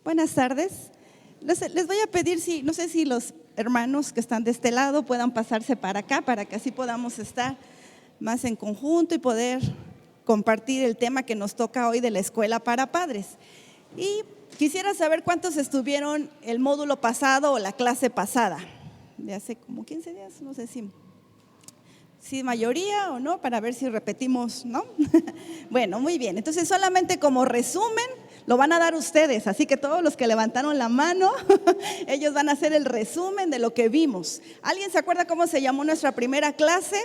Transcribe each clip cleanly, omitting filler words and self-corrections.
Buenas tardes. Les voy a pedir, no sé si los hermanos que están de este lado puedan pasarse para acá, para que así podamos estar más en conjunto y poder compartir el tema que nos toca hoy de la escuela para padres. Y quisiera saber cuántos estuvieron el módulo pasado o la clase pasada, de hace como 15 días, no sé si mayoría o no, para ver si repetimos, ¿no? Bueno, muy bien. Entonces, solamente como resumen, lo van a dar ustedes. Así que todos los que levantaron la mano, ellos van a hacer el resumen de lo que vimos. ¿Alguien se acuerda cómo se llamó nuestra primera clase?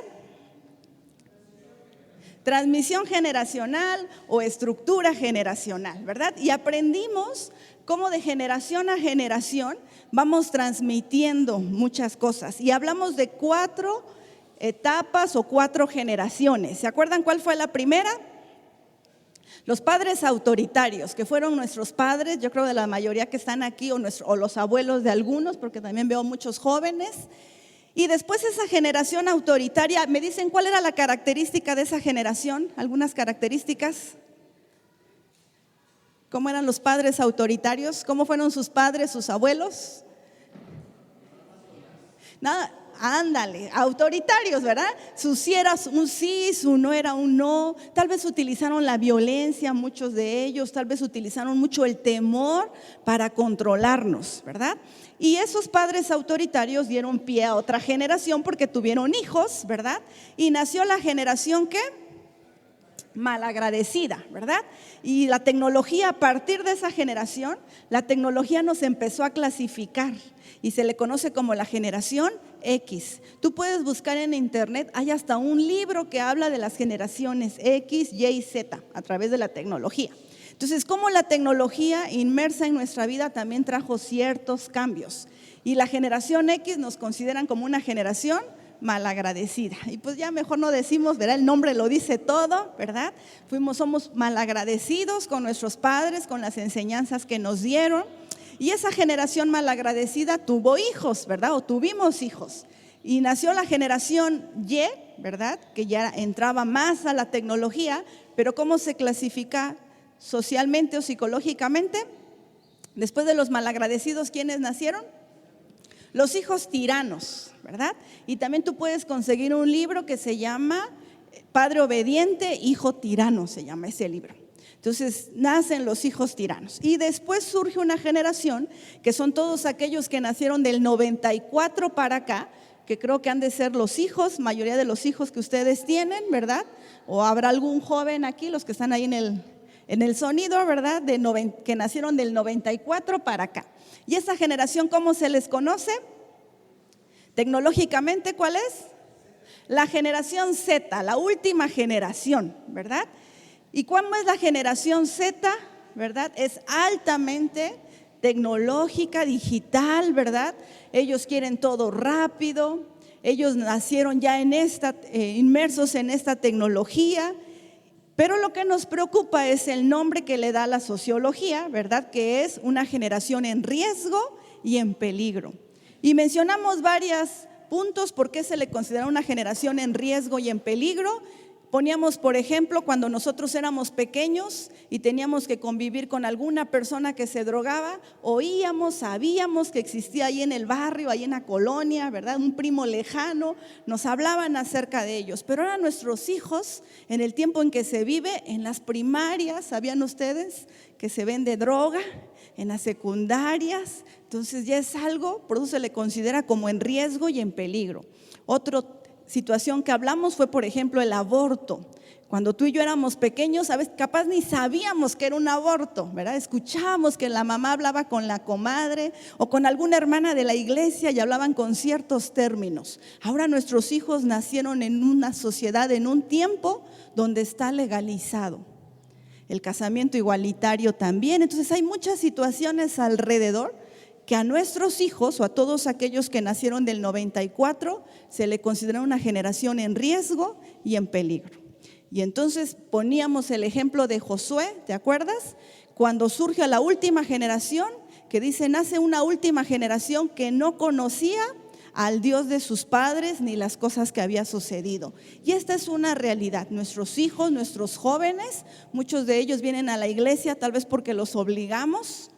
Transmisión generacional o estructura generacional, ¿verdad? Y aprendimos cómo de generación a generación vamos transmitiendo muchas cosas. Y hablamos de 4 etapas o 4 generaciones. ¿Se acuerdan cuál fue la primera? Los padres autoritarios, que fueron nuestros padres, yo creo de la mayoría que están aquí, o los abuelos de algunos, porque también veo muchos jóvenes. Y después esa generación autoritaria, ¿me dicen cuál era la característica de esa generación? ¿Algunas características? ¿Cómo eran los padres autoritarios? ¿Cómo fueron sus padres, sus abuelos? Nada. Ándale, autoritarios, ¿verdad? Su sí era un sí, su no era un no. Tal vez utilizaron la violencia, muchos de ellos, tal vez utilizaron mucho el temor para controlarnos, ¿verdad? Y esos padres autoritarios dieron pie a otra generación porque tuvieron hijos, ¿verdad? Y nació la generación ¿qué? Malagradecida, ¿verdad? Y la tecnología, a partir de esa generación, la tecnología nos empezó a clasificar y se le conoce como la generación X. Tú puedes buscar en internet, hay hasta un libro que habla de las generaciones X, Y y Z a través de la tecnología. Entonces, cómo la tecnología inmersa en nuestra vida también trajo ciertos cambios. Y la generación X nos consideran como una generación malagradecida. Y pues ya mejor no decimos, ¿verdad? El nombre lo dice todo, ¿verdad? Somos malagradecidos con nuestros padres, con las enseñanzas que nos dieron. Y esa generación malagradecida tuvo hijos, ¿verdad? O tuvimos hijos. Y nació la generación Y, ¿verdad? Que ya entraba más a la tecnología, pero ¿cómo se clasifica socialmente o psicológicamente? Después de los malagradecidos, ¿quiénes nacieron? Los hijos tiranos, ¿verdad? Y también tú puedes conseguir un libro que se llama Padre Obediente, Hijo Tirano, se llama ese libro. Entonces nacen los hijos tiranos y después surge una generación que son todos aquellos que nacieron del 94 para acá, que creo que han de ser los hijos, mayoría de los hijos que ustedes tienen, ¿verdad? O habrá algún joven aquí, los que están ahí en el sonido, ¿verdad? Que nacieron del 94 para acá. Y esa generación, ¿cómo se les conoce? Tecnológicamente, ¿cuál es? La generación Z, la última generación, ¿verdad? ¿Y cómo es la generación Z? ¿Verdad? Es altamente tecnológica, digital, ¿verdad? Ellos quieren todo rápido, ellos nacieron ya inmersos en esta tecnología, pero lo que nos preocupa es el nombre que le da la sociología, ¿verdad? Que es una generación en riesgo y en peligro. Y mencionamos varios puntos por qué se le considera una generación en riesgo y en peligro. Poníamos, por ejemplo, cuando nosotros éramos pequeños y teníamos que convivir con alguna persona que se drogaba, sabíamos que existía ahí en el barrio, ahí en la colonia, ¿verdad? Un primo lejano, nos hablaban acerca de ellos. Pero ahora nuestros hijos, en el tiempo en que se vive, en las primarias, ¿sabían ustedes que se vende droga? En las secundarias, entonces ya es algo, por eso se le considera como en riesgo y en peligro. Otra situación que hablamos fue, por ejemplo, el aborto. Cuando tú y yo éramos pequeños, ¿sabes? Capaz ni sabíamos que era un aborto, ¿verdad? Escuchábamos que la mamá hablaba con la comadre o con alguna hermana de la iglesia y hablaban con ciertos términos. Ahora nuestros hijos nacieron en una sociedad, en un tiempo donde está legalizado el casamiento igualitario también. Entonces hay muchas situaciones alrededor que a nuestros hijos o a todos aquellos que nacieron del 94 se le considera una generación en riesgo y en peligro. Y entonces poníamos el ejemplo de Josué, ¿te acuerdas? Cuando surge la última generación, que dice, nace una última generación que no conocía al Dios de sus padres ni las cosas que había sucedido. Y esta es una realidad. Nuestros hijos, nuestros jóvenes, muchos de ellos vienen a la iglesia tal vez porque los obligamos,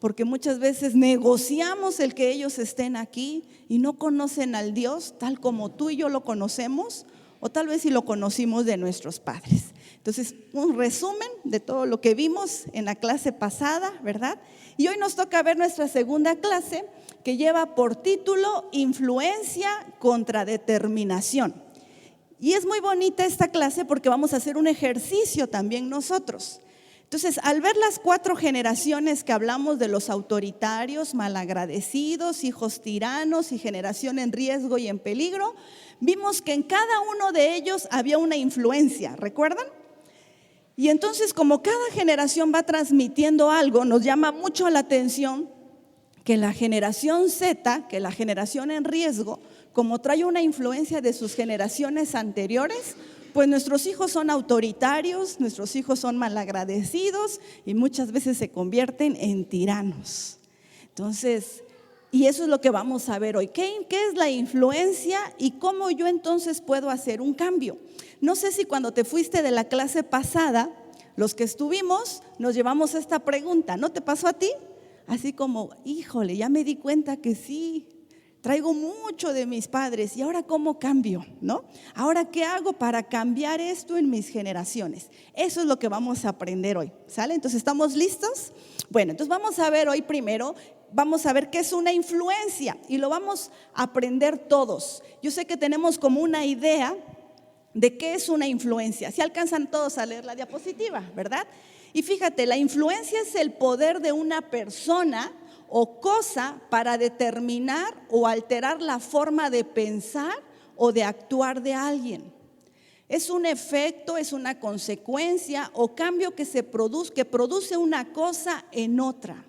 porque muchas veces negociamos el que ellos estén aquí y no conocen al Dios tal como tú y yo lo conocemos, o tal vez si lo conocimos de nuestros padres. Entonces, un resumen de todo lo que vimos en la clase pasada, ¿verdad? Y hoy nos toca ver nuestra segunda clase, que lleva por título Influencia contra Determinación. Y es muy bonita esta clase porque vamos a hacer un ejercicio también nosotros. Entonces, al ver las 4 generaciones que hablamos de los autoritarios, malagradecidos, hijos tiranos y generación en riesgo y en peligro, vimos que en cada uno de ellos había una influencia, ¿recuerdan? Y entonces, como cada generación va transmitiendo algo, nos llama mucho la atención que la generación Z, que la generación en riesgo, como trae una influencia de sus generaciones anteriores, pues nuestros hijos son autoritarios, nuestros hijos son malagradecidos y muchas veces se convierten en tiranos. Entonces, y eso es lo que vamos a ver hoy. ¿Qué es la influencia y cómo yo entonces puedo hacer un cambio? No sé si cuando te fuiste de la clase pasada, los que estuvimos, nos llevamos esta pregunta. ¿No te pasó a ti? Así como, híjole, ya me di cuenta que sí, traigo mucho de mis padres y ahora ¿cómo cambio? ¿No? Ahora ¿qué hago para cambiar esto en mis generaciones? Eso es lo que vamos a aprender hoy, ¿sale? Entonces, ¿estamos listos? Bueno, entonces vamos a ver hoy primero, vamos a ver qué es una influencia y lo vamos a aprender todos. Yo sé que tenemos como una idea de qué es una influencia. Si alcanzan todos a leer la diapositiva, ¿verdad? Y fíjate, la influencia es el poder de una persona o cosa para determinar o alterar la forma de pensar o de actuar de alguien. Es un efecto, es una consecuencia o cambio que produce una cosa en otra.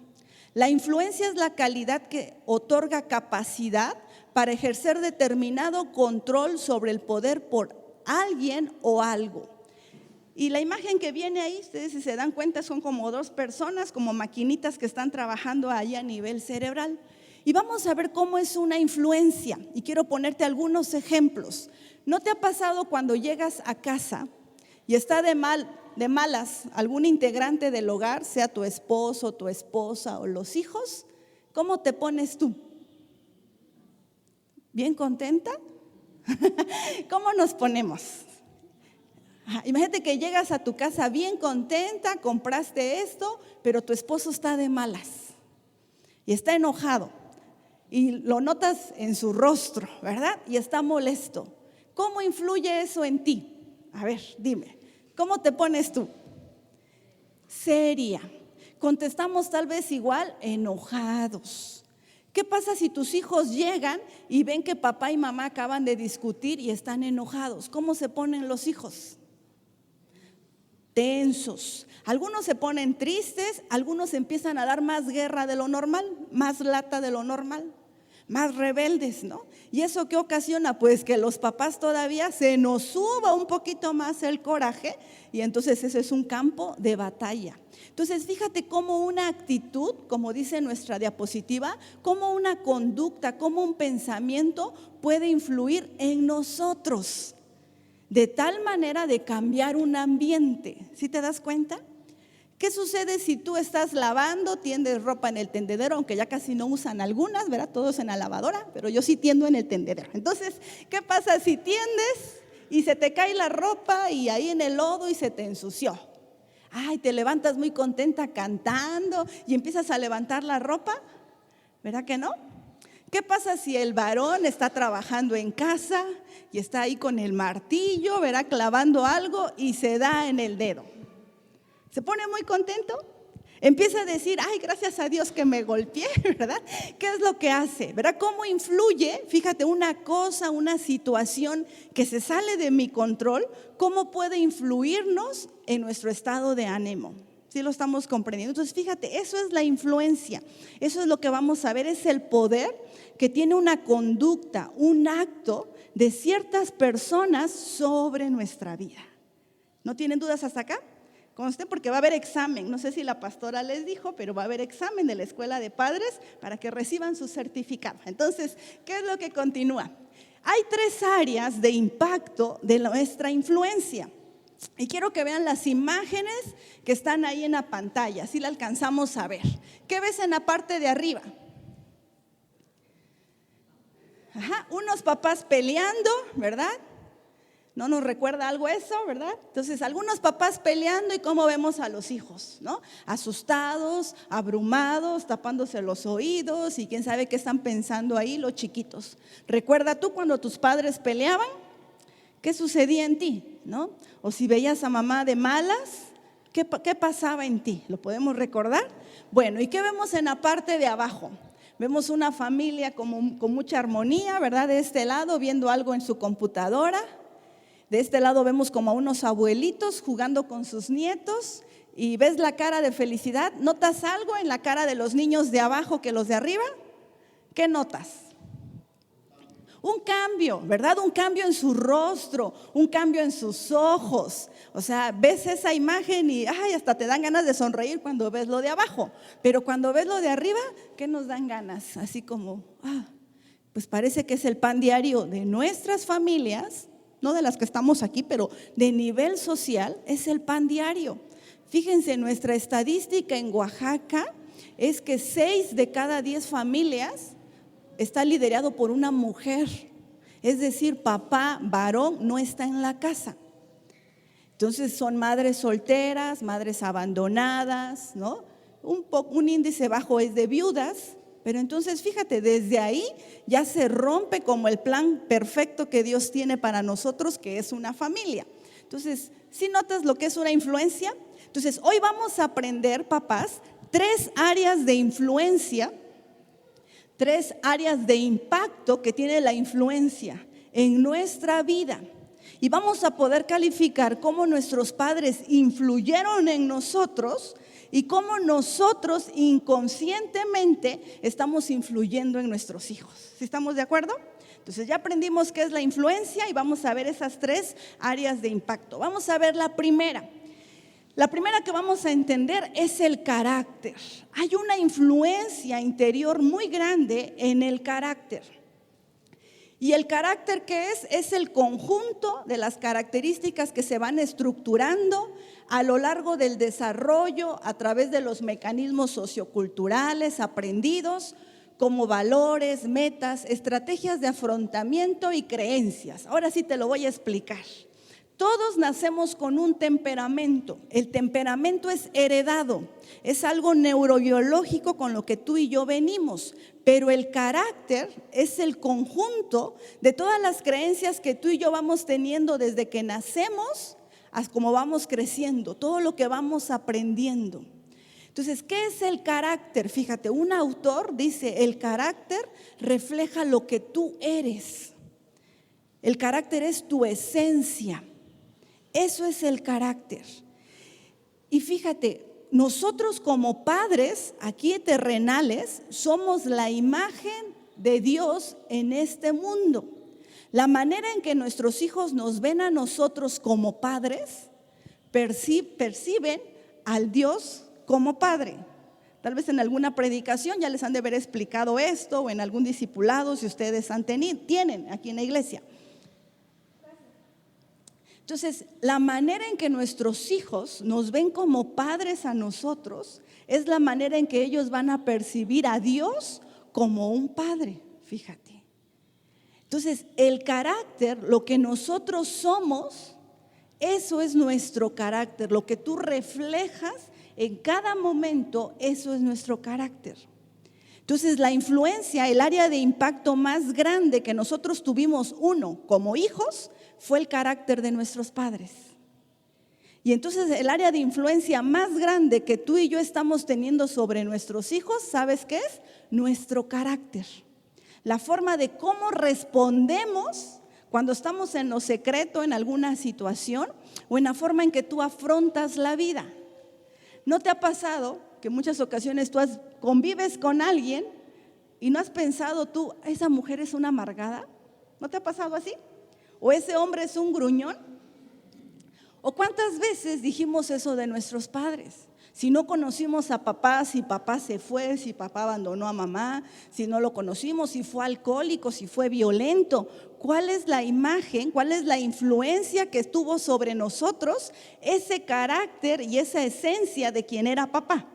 La influencia es la calidad que otorga capacidad para ejercer determinado control sobre el poder por alguien o algo. Y la imagen que viene ahí, ustedes si se dan cuenta, son como 2 personas, como maquinitas que están trabajando ahí a nivel cerebral. Y vamos a ver cómo es una influencia. Y quiero ponerte algunos ejemplos. ¿No te ha pasado cuando llegas a casa y está de malas algún integrante del hogar, sea tu esposo, tu esposa o los hijos? ¿Cómo te pones tú? ¿Bien contenta? ¿Cómo nos ponemos? Imagínate que llegas a tu casa bien contenta, compraste esto, pero tu esposo está de malas y está enojado y lo notas en su rostro, ¿verdad? Y está molesto. ¿Cómo influye eso en ti? A ver, dime, ¿cómo te pones tú? Seria. Contestamos tal vez igual, enojados. ¿Qué pasa si tus hijos llegan y ven que papá y mamá acaban de discutir y están enojados? ¿Cómo se ponen los hijos? Tensos. Algunos se ponen tristes, algunos empiezan a dar más guerra de lo normal, más lata de lo normal, más rebeldes, ¿no? ¿Y eso qué ocasiona? Pues que los papás todavía se nos suba un poquito más el coraje y entonces ese es un campo de batalla. Entonces fíjate cómo una actitud, como dice nuestra diapositiva, cómo una conducta, cómo un pensamiento puede influir en nosotros de tal manera de cambiar un ambiente. ¿Sí te das cuenta? ¿Qué sucede si tú estás lavando, tiendes ropa en el tendedero, aunque ya casi no usan algunas, ¿verdad? Todos en la lavadora, pero yo sí tiendo en el tendedero. Entonces, ¿qué pasa si tiendes y se te cae la ropa y ahí en el lodo y se te ensució? Ay, te levantas muy contenta cantando y empiezas a levantar la ropa, ¿verdad que no? ¿Qué pasa si el varón está trabajando en casa y está ahí con el martillo, ¿verdad? Clavando algo y se da en el dedo? ¿Se pone muy contento? Empieza a decir, ay, gracias a Dios que me golpeé, ¿verdad? ¿Qué es lo que hace? ¿Verdad? ¿Cómo influye? Fíjate, una cosa, una situación que se sale de mi control, ¿cómo puede influirnos en nuestro estado de ánimo? ¿Sí lo estamos comprendiendo? Entonces, fíjate, eso es la influencia. Eso es lo que vamos a ver, es el poder que tiene una conducta, un acto de ciertas personas sobre nuestra vida. ¿No tienen dudas hasta acá? Conste, porque va a haber examen, no sé si la pastora les dijo, pero va a haber examen de la escuela de padres para que reciban su certificado. Entonces, ¿qué es lo que continúa? Hay 3 áreas de impacto de nuestra influencia. Y quiero que vean las imágenes que están ahí en la pantalla, así la alcanzamos a ver. ¿Qué ves en la parte de arriba? Unos papás peleando, ¿verdad? ¿No nos recuerda algo eso, verdad? Entonces, algunos papás peleando y cómo vemos a los hijos, ¿no? Asustados, abrumados, tapándose los oídos y quién sabe qué están pensando ahí los chiquitos. ¿Recuerda tú cuando tus padres peleaban? ¿Qué sucedía en ti, no? O si veías a mamá de malas, ¿qué pasaba en ti? ¿Lo podemos recordar? Bueno, ¿y qué vemos en la parte de abajo? Vemos una familia con mucha armonía, ¿verdad? De este lado viendo algo en su computadora. De este lado vemos como a unos abuelitos jugando con sus nietos y ves la cara de felicidad. ¿Notas algo en la cara de los niños de abajo que los de arriba? ¿Qué notas? Un cambio, ¿verdad? Un cambio en su rostro, un cambio en sus ojos. O sea, ves esa imagen y hasta te dan ganas de sonreír cuando ves lo de abajo. Pero cuando ves lo de arriba, ¿qué nos dan ganas? Así como, pues parece que es el pan diario de nuestras familias, no de las que estamos aquí, pero de nivel social, es el pan diario. Fíjense, nuestra estadística en Oaxaca es que 6 de cada 10 familias está liderado por una mujer. Es decir, papá, varón, no está en la casa. Entonces son madres solteras, madres abandonadas, ¿no? Un índice bajo es de viudas. Pero entonces fíjate, desde ahí ya se rompe como el plan perfecto que Dios tiene para nosotros, que es una familia. Entonces, ¿sí notas lo que es una influencia? Entonces, hoy vamos a aprender, papás, 3 áreas de influencia, 3 áreas de impacto que tiene la influencia en nuestra vida. Y vamos a poder calificar cómo nuestros padres influyeron en nosotros y cómo nosotros inconscientemente estamos influyendo en nuestros hijos. ¿Sí estamos de acuerdo? Entonces ya aprendimos qué es la influencia y vamos a ver esas 3 áreas de impacto. Vamos a ver la primera. La primera que vamos a entender es el carácter. Hay una influencia interior muy grande en el carácter. Y el carácter, ¿qué es? Es el conjunto de las características que se van estructurando a lo largo del desarrollo a través de los mecanismos socioculturales aprendidos como valores, metas, estrategias de afrontamiento y creencias. Ahora sí te lo voy a explicar. Todos nacemos con un temperamento. El temperamento es heredado, es algo neurobiológico con lo que tú y yo venimos, pero el carácter es el conjunto de todas las creencias que tú y yo vamos teniendo desde que nacemos hasta cómo vamos creciendo, todo lo que vamos aprendiendo. Entonces, ¿qué es el carácter? Fíjate, un autor dice, el carácter refleja lo que tú eres. El carácter es tu esencia. Eso es el carácter. Y fíjate, nosotros como padres aquí terrenales somos la imagen de Dios en este mundo. La manera en que nuestros hijos nos ven a nosotros como padres, perciben al Dios como Padre. Tal vez en alguna predicación ya les han de haber explicado esto, o en algún discipulado si ustedes tienen aquí en la iglesia. Entonces, la manera en que nuestros hijos nos ven como padres a nosotros es la manera en que ellos van a percibir a Dios como un padre, fíjate. Entonces, el carácter, lo que nosotros somos, eso es nuestro carácter. Lo que tú reflejas en cada momento, eso es nuestro carácter. Entonces, la influencia, el área de impacto más grande que nosotros tuvimos, como hijos, fue el carácter de nuestros padres. Y entonces el área de influencia más grande que tú y yo estamos teniendo sobre nuestros hijos, ¿sabes qué es? Nuestro carácter. La forma de cómo respondemos cuando estamos en lo secreto, en alguna situación, o en la forma en que tú afrontas la vida. ¿No te ha pasado que en muchas ocasiones tú convives con alguien y no has pensado tú, esa mujer es una amargada? ¿No te ha pasado así? ¿O ese hombre es un gruñón? ¿O cuántas veces dijimos eso de nuestros padres? Si no conocimos a papá, si papá se fue, si papá abandonó a mamá, si no lo conocimos, si fue alcohólico, si fue violento, ¿cuál es la imagen, cuál es la influencia que tuvo sobre nosotros ese carácter y esa esencia de quien era papá?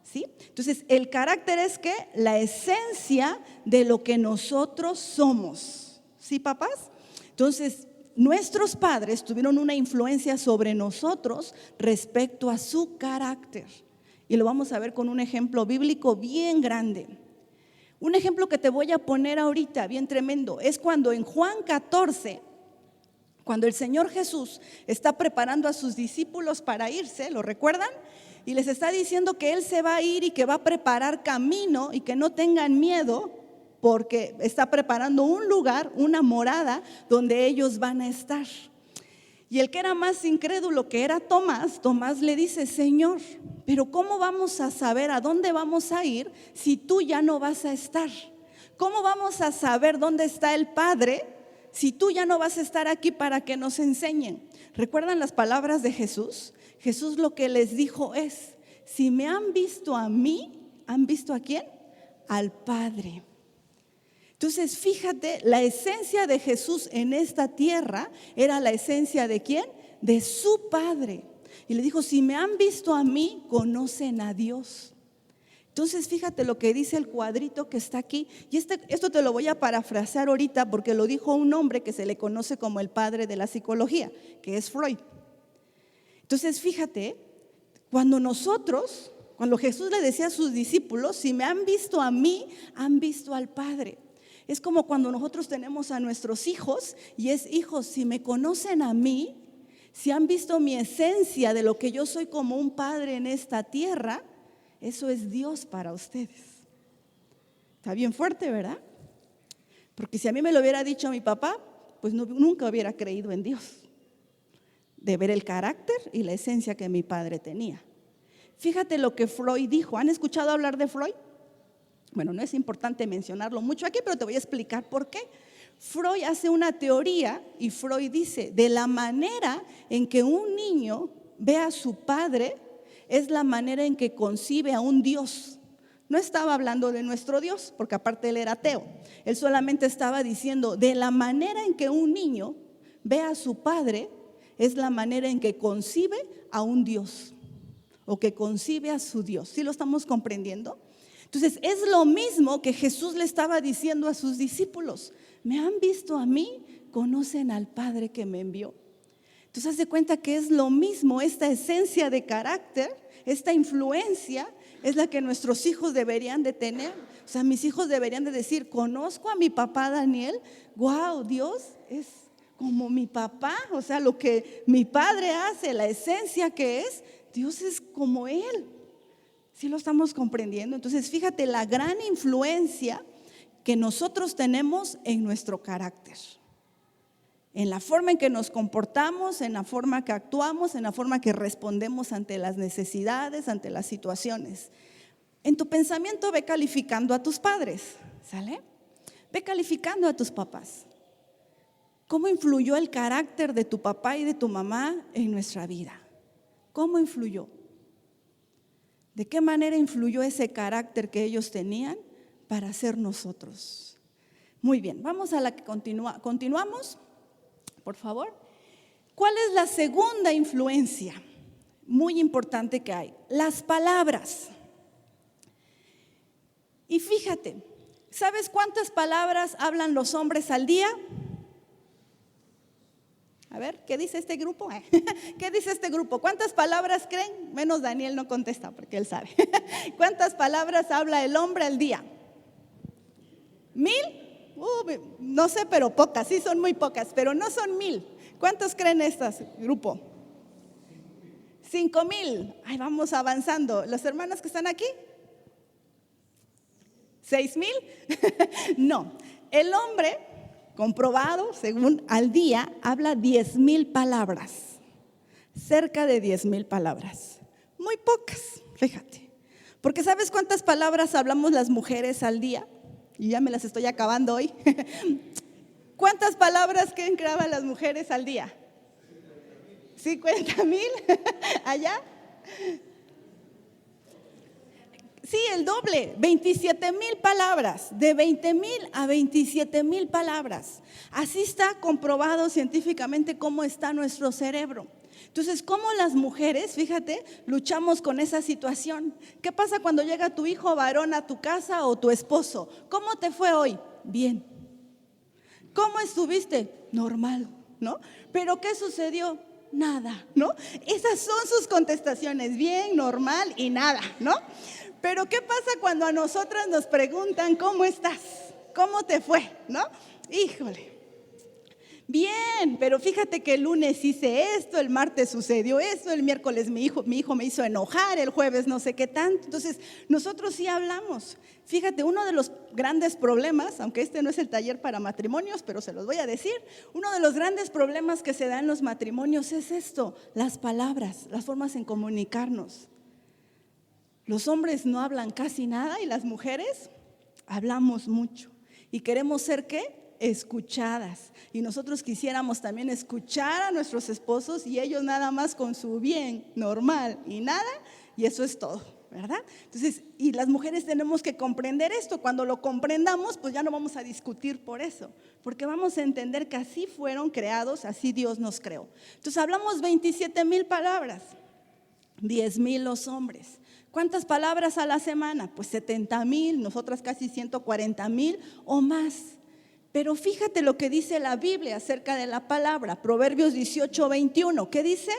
¿Sí? Entonces, el carácter es que la esencia de lo que nosotros somos. ¿Sí, papás? Entonces, nuestros padres tuvieron una influencia sobre nosotros respecto a su carácter. Y lo vamos a ver con un ejemplo bíblico bien grande. Un ejemplo que te voy a poner ahorita, bien tremendo, es cuando en Juan 14, cuando el Señor Jesús está preparando a sus discípulos para irse, ¿lo recuerdan? Y les está diciendo que Él se va a ir y que va a preparar camino y que no tengan miedo, porque está preparando un lugar, una morada donde ellos van a estar. Y el que era más incrédulo, que era Tomás le dice: Señor, pero ¿cómo vamos a saber a dónde vamos a ir si tú ya no vas a estar? ¿Cómo vamos a saber dónde está el Padre si tú ya no vas a estar aquí para que nos enseñen? ¿Recuerdan las palabras de Jesús? Jesús lo que les dijo es: si me han visto a mí, ¿han visto a quién? Al Padre. Entonces, fíjate, la esencia de Jesús en esta tierra era la esencia ¿de quién? De su Padre. Y le dijo: si me han visto a mí, conocen a Dios. Entonces, fíjate lo que dice el cuadrito que está aquí. Y esto te lo voy a parafrasear ahorita, porque lo dijo un hombre que se le conoce como el padre de la psicología, que es Freud. Entonces, fíjate, cuando Jesús le decía a sus discípulos: si me han visto a mí, han visto al Padre. Es como cuando nosotros tenemos a nuestros hijos y es: hijos, si me conocen a mí, si han visto mi esencia de lo que yo soy como un padre en esta tierra, eso es Dios para ustedes. Está bien fuerte, ¿verdad? Porque si a mí me lo hubiera dicho mi papá, pues nunca hubiera creído en Dios, de ver el carácter y la esencia que mi padre tenía. Fíjate lo que Freud dijo. ¿Han escuchado hablar de Freud? Bueno, no es importante mencionarlo mucho aquí, pero te voy a explicar por qué. Freud hace una teoría y Freud dice: de la manera en que un niño ve a su padre es la manera en que concibe a un Dios. No estaba hablando de nuestro Dios, porque aparte él era ateo. Él solamente estaba diciendo: de la manera en que un niño ve a su padre es la manera en que concibe a un Dios, o que concibe a su Dios. ¿Sí lo estamos comprendiendo? Entonces, es lo mismo que Jesús le estaba diciendo a sus discípulos: me han visto a mí, conocen al Padre que me envió. Entonces, haz de cuenta que es lo mismo. Esta esencia de carácter, esta influencia, es la que nuestros hijos deberían de tener. O sea, mis hijos deberían de decir: conozco a mi papá Daniel, wow, Dios es como mi papá. O sea, lo que mi padre hace, la esencia que es, Dios es como Él. ¿Sí lo estamos comprendiendo? Entonces, fíjate la gran influencia que nosotros tenemos en nuestro carácter, en la forma en que nos comportamos, en la forma que actuamos, en la forma que respondemos ante las necesidades, ante las situaciones. En tu pensamiento ve calificando a tus padres, ¿sale? Ve calificando a tus papás. ¿Cómo influyó el carácter de tu papá y de tu mamá en nuestra vida? ¿Cómo influyó? ¿De qué manera influyó ese carácter que ellos tenían para ser nosotros? Muy bien, vamos a la que continuamos, por favor. ¿Cuál es la segunda influencia muy importante que hay? Las palabras. Y fíjate, ¿sabes cuántas palabras hablan los hombres al día? A ver, ¿qué dice este grupo? ¿Qué dice este grupo? ¿Cuántas palabras creen? Menos Daniel no contesta porque él sabe. ¿Cuántas palabras habla el hombre al día? ¿1000? No sé, pero pocas, sí son muy pocas, pero no son 1000. ¿Cuántos creen estas, grupo? 5000. Ay, vamos avanzando. ¿Los hermanos que están aquí? 6000. No, el hombre, comprobado, según al día, habla 10,000 palabras, cerca de 10,000 palabras, muy pocas, fíjate, porque ¿sabes cuántas palabras hablamos las mujeres al día? Y ya me las estoy acabando hoy. ¿Cuántas palabras creen que hablan las mujeres al día? 50,000. ¿Allá? Sí, el doble, 27,000 palabras, de 20,000 a 27,000 palabras. Así está comprobado científicamente cómo está nuestro cerebro. Entonces, ¿cómo las mujeres, fíjate, luchamos con esa situación? ¿Qué pasa cuando llega tu hijo varón a tu casa o tu esposo? ¿Cómo te fue hoy? Bien. ¿Cómo estuviste? Normal, ¿no? ¿Pero qué sucedió? Nada, ¿no? Esas son sus contestaciones, bien, normal y nada, ¿no? Pero ¿qué pasa cuando a nosotras nos preguntan cómo estás? ¿Cómo te fue? ¿No? Híjole. Bien, pero fíjate que el lunes hice esto, el martes sucedió esto, el miércoles mi hijo me hizo enojar, el jueves no sé qué tanto. Entonces, nosotros sí hablamos. Fíjate, uno de los grandes problemas, aunque este no es el taller para matrimonios, pero se los voy a decir, uno de los grandes problemas que se da en los matrimonios es esto, las palabras, las formas en comunicarnos. Los hombres no hablan casi nada y las mujeres hablamos mucho. ¿Y queremos ser qué? Escuchadas. Y nosotros quisiéramos también escuchar a nuestros esposos y ellos nada más con su bien normal y nada, y eso es todo, ¿verdad? Entonces, y las mujeres tenemos que comprender esto. Cuando lo comprendamos, pues ya no vamos a discutir por eso, porque vamos a entender que así fueron creados, así Dios nos creó. Entonces hablamos 27,000 palabras, 10,000 los hombres. ¿Cuántas palabras a la semana? Pues 70,000, nosotras casi 140,000 o más. Pero fíjate lo que dice la Biblia acerca de la palabra, Proverbios 18:21. ¿Qué dice?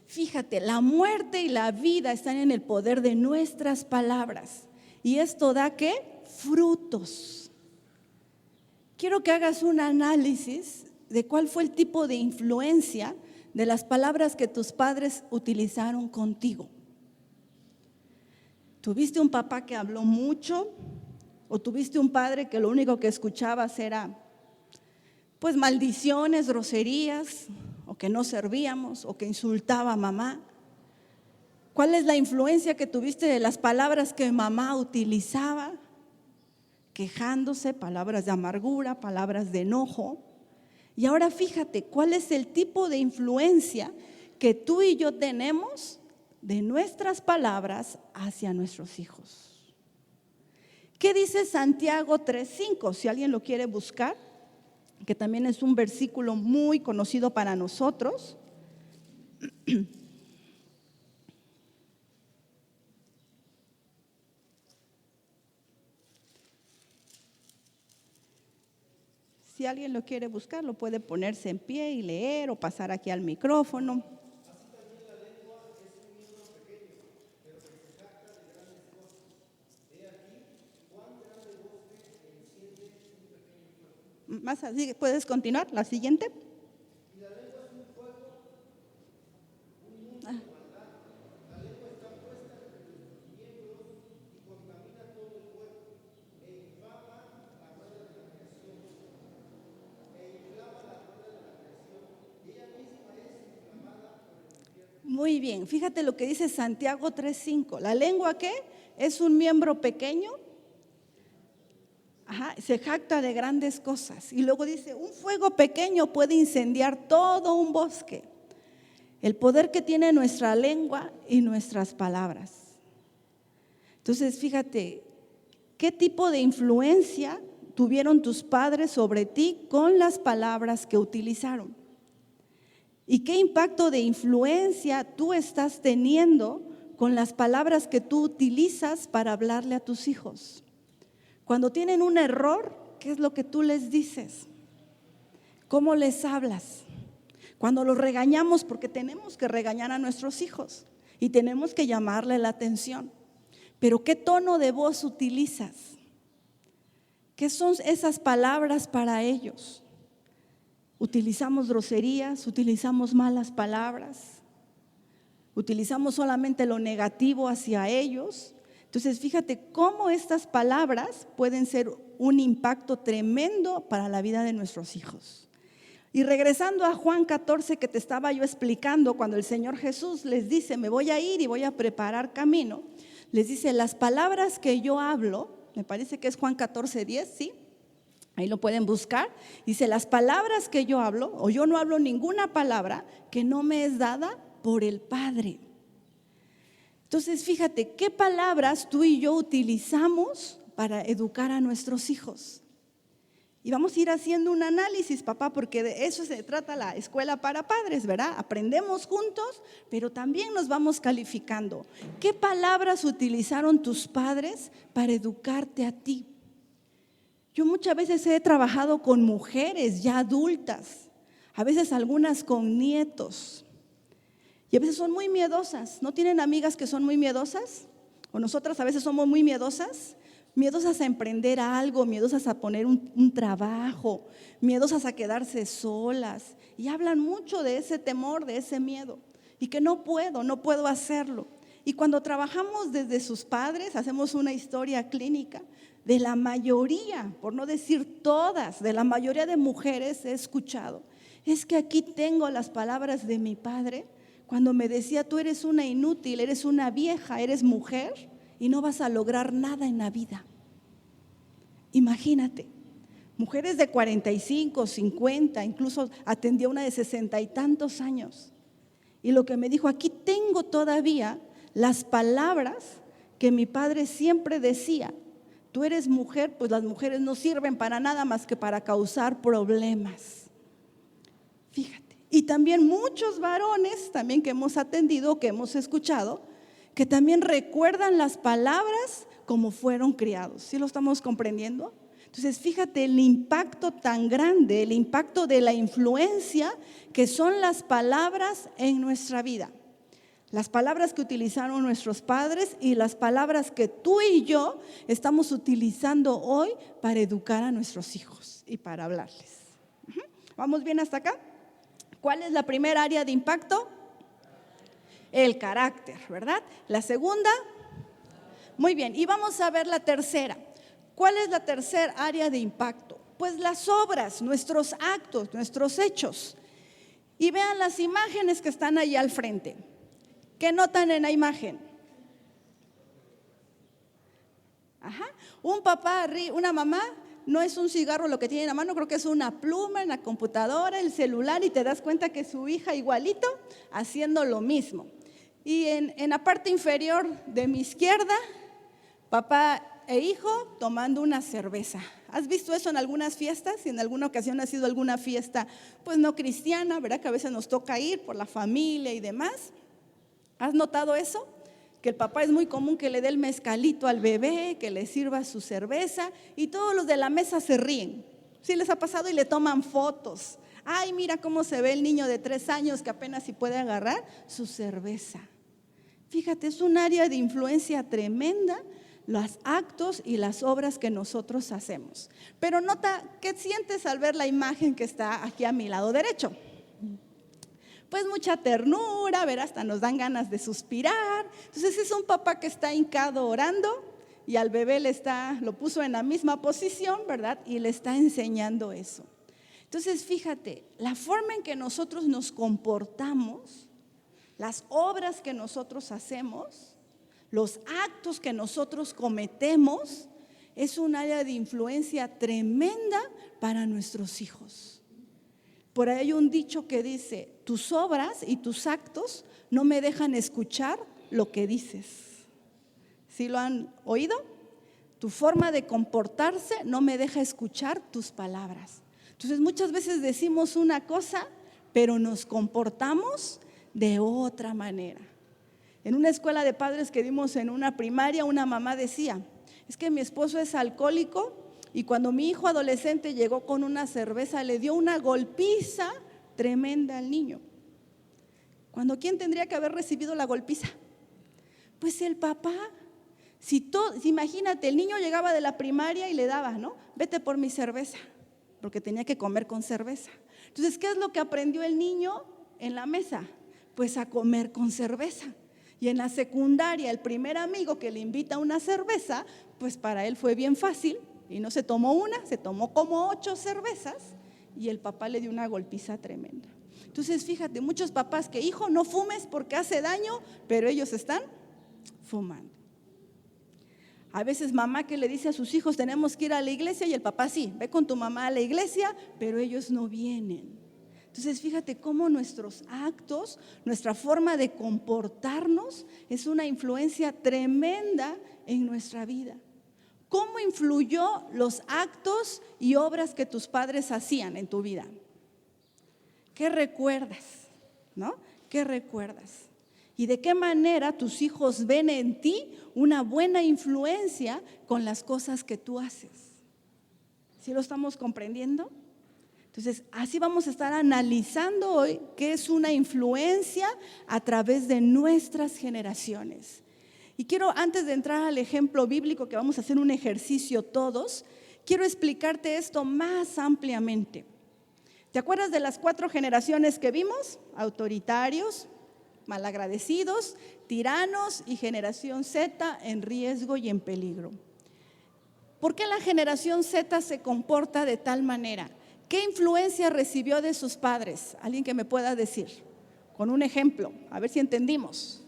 Fíjate, la muerte y la vida están en el poder de nuestras palabras. ¿Y esto da qué? Frutos. Quiero que hagas un análisis de cuál fue el tipo de influencia de las palabras que tus padres utilizaron contigo. ¿Tuviste un papá que habló mucho? ¿O tuviste un padre que lo único que escuchabas era pues maldiciones, groserías, o que no servíamos, o que insultaba a mamá? ¿Cuál es la influencia que tuviste de las palabras que mamá utilizaba? Quejándose, palabras de amargura, palabras de enojo. Y ahora fíjate, ¿cuál es el tipo de influencia que tú y yo tenemos de nuestras palabras hacia nuestros hijos? ¿Qué dice Santiago 3:5? Si alguien lo quiere buscar, que también es un versículo muy conocido para nosotros. Si alguien lo quiere buscar, lo puede ponerse en pie y leer o pasar aquí al micrófono. Más así, ¿puedes continuar? La siguiente. Ah. Muy bien, fíjate lo que dice Santiago 3:5. ¿La lengua qué? Es un miembro pequeño. Se jacta de grandes cosas. Y luego dice, un fuego pequeño puede incendiar todo un bosque. El poder que tiene nuestra lengua y nuestras palabras. Entonces, fíjate, ¿qué tipo de influencia tuvieron tus padres sobre ti con las palabras que utilizaron? ¿Y qué impacto de influencia tú estás teniendo con las palabras que tú utilizas para hablarle a tus hijos? Cuando tienen un error, ¿qué es lo que tú les dices? ¿Cómo les hablas? Cuando los regañamos, porque tenemos que regañar a nuestros hijos y tenemos que llamarle la atención. Pero ¿qué tono de voz utilizas? ¿Qué son esas palabras para ellos? ¿Utilizamos groserías? ¿Utilizamos malas palabras? ¿Utilizamos solamente lo negativo hacia ellos? Entonces, fíjate cómo estas palabras pueden ser un impacto tremendo para la vida de nuestros hijos. Y regresando a Juan 14 que te estaba yo explicando, cuando el Señor Jesús les dice, me voy a ir y voy a preparar camino, les dice, las palabras que yo hablo, me parece que es Juan 14:10, ¿sí? Ahí lo pueden buscar. Dice, las palabras que yo hablo, o yo no hablo ninguna palabra que no me es dada por el Padre. Entonces, fíjate, ¿qué palabras tú y yo utilizamos para educar a nuestros hijos? Y vamos a ir haciendo un análisis, papá, porque de eso se trata la escuela para padres, ¿verdad? Aprendemos juntos, pero también nos vamos calificando. ¿Qué palabras utilizaron tus padres para educarte a ti? Yo muchas veces he trabajado con mujeres ya adultas, a veces algunas con nietos, y a veces son muy miedosas. ¿No tienen amigas que son muy miedosas? O nosotras a veces somos muy miedosas. Miedosas a emprender algo, miedosas a poner un trabajo, miedosas a quedarse solas. Y hablan mucho de ese temor, de ese miedo. Y que no puedo hacerlo. Y cuando trabajamos desde sus padres, hacemos una historia clínica de la mayoría, por no decir todas, de la mayoría de mujeres he escuchado. Es que aquí tengo las palabras de mi padre cuando me decía, tú eres una inútil, eres una vieja, eres mujer y no vas a lograr nada en la vida. Imagínate, mujeres de 45, 50, incluso atendí a una de 60 y tantos años. Y lo que me dijo, aquí tengo todavía las palabras que mi padre siempre decía. Tú eres mujer, pues las mujeres no sirven para nada más que para causar problemas. Fíjate. Y también muchos varones, también que hemos atendido, que hemos escuchado, que también recuerdan las palabras como fueron criados. ¿Sí lo estamos comprendiendo? Entonces, fíjate el impacto tan grande, el impacto de la influencia que son las palabras en nuestra vida. Las palabras que utilizaron nuestros padres y las palabras que tú y yo estamos utilizando hoy para educar a nuestros hijos y para hablarles. ¿Vamos bien hasta acá? ¿Cuál es la primera área de impacto? El carácter, ¿verdad? La segunda, muy bien, y vamos a ver la tercera. ¿Cuál es la tercera área de impacto? Pues las obras, nuestros actos, nuestros hechos. Y vean las imágenes que están ahí al frente. ¿Qué notan en la imagen? Un papá, una mamá, no es un cigarro lo que tiene en la mano, creo que es una pluma en la computadora, el celular, y te das cuenta que su hija igualito haciendo lo mismo. Y en la parte inferior de mi izquierda, papá e hijo tomando una cerveza. ¿Has visto eso en algunas fiestas? Si en alguna ocasión ha sido alguna fiesta, pues no cristiana, ¿verdad? Que a veces nos toca ir por la familia y demás. ¿Has notado eso? Que el papá es muy común que le dé el mezcalito al bebé, que le sirva su cerveza y todos los de la mesa se ríen. ¿Sí les ha pasado? Y le toman fotos. Ay, mira cómo se ve el niño de 3 años que apenas si puede agarrar su cerveza. Fíjate, es un área de influencia tremenda, los actos y las obras que nosotros hacemos. Pero nota, ¿qué sientes al ver la imagen que está aquí a mi lado derecho? Pues mucha ternura, ver, hasta nos dan ganas de suspirar. Entonces es un papá que está hincado orando y al bebé lo puso en la misma posición, ¿verdad? Y le está enseñando eso. Entonces fíjate, la forma en que nosotros nos comportamos, las obras que nosotros hacemos, los actos que nosotros cometemos, es un área de influencia tremenda para nuestros hijos. Por ahí hay un dicho que dice, tus obras y tus actos no me dejan escuchar lo que dices. ¿Sí lo han oído? Tu forma de comportarse no me deja escuchar tus palabras. Entonces muchas veces decimos una cosa, pero nos comportamos de otra manera. En una escuela de padres que dimos en una primaria, una mamá decía, es que mi esposo es alcohólico y cuando mi hijo adolescente llegó con una cerveza, le dio una golpiza tremenda al niño. ¿Cuándo quién tendría que haber recibido la golpiza? Pues el papá. Imagínate, el niño llegaba de la primaria y le daba, ¿no? Vete por mi cerveza, porque tenía que comer con cerveza. Entonces, ¿qué es lo que aprendió el niño en la mesa? Pues a comer con cerveza. Y en la secundaria, el primer amigo que le invita a una cerveza, pues para él fue bien fácil. Y no se tomó una, se tomó como 8 cervezas y el papá le dio una golpiza tremenda. Entonces, fíjate, muchos papás que, hijo, no fumes porque hace daño, pero ellos están fumando. A veces mamá que le dice a sus hijos, tenemos que ir a la iglesia, y el papá sí, ve con tu mamá a la iglesia, pero ellos no vienen. Entonces fíjate cómo nuestros actos, nuestra forma de comportarnos es una influencia tremenda en nuestra vida. ¿Cómo influyó los actos y obras que tus padres hacían en tu vida? ¿Qué recuerdas? ¿No? ¿Qué recuerdas? ¿Y de qué manera tus hijos ven en ti una buena influencia con las cosas que tú haces? ¿Sí lo estamos comprendiendo? Entonces, así vamos a estar analizando hoy qué es una influencia a través de nuestras generaciones. Y quiero, antes de entrar al ejemplo bíblico, que vamos a hacer un ejercicio todos, quiero explicarte esto más ampliamente. ¿Te acuerdas de las 4 generaciones que vimos? Autoritarios, malagradecidos, tiranos y generación Z en riesgo y en peligro. ¿Por qué la generación Z se comporta de tal manera? ¿Qué influencia recibió de sus padres? ¿Alguien que me pueda decir? Con un ejemplo, a ver si entendimos.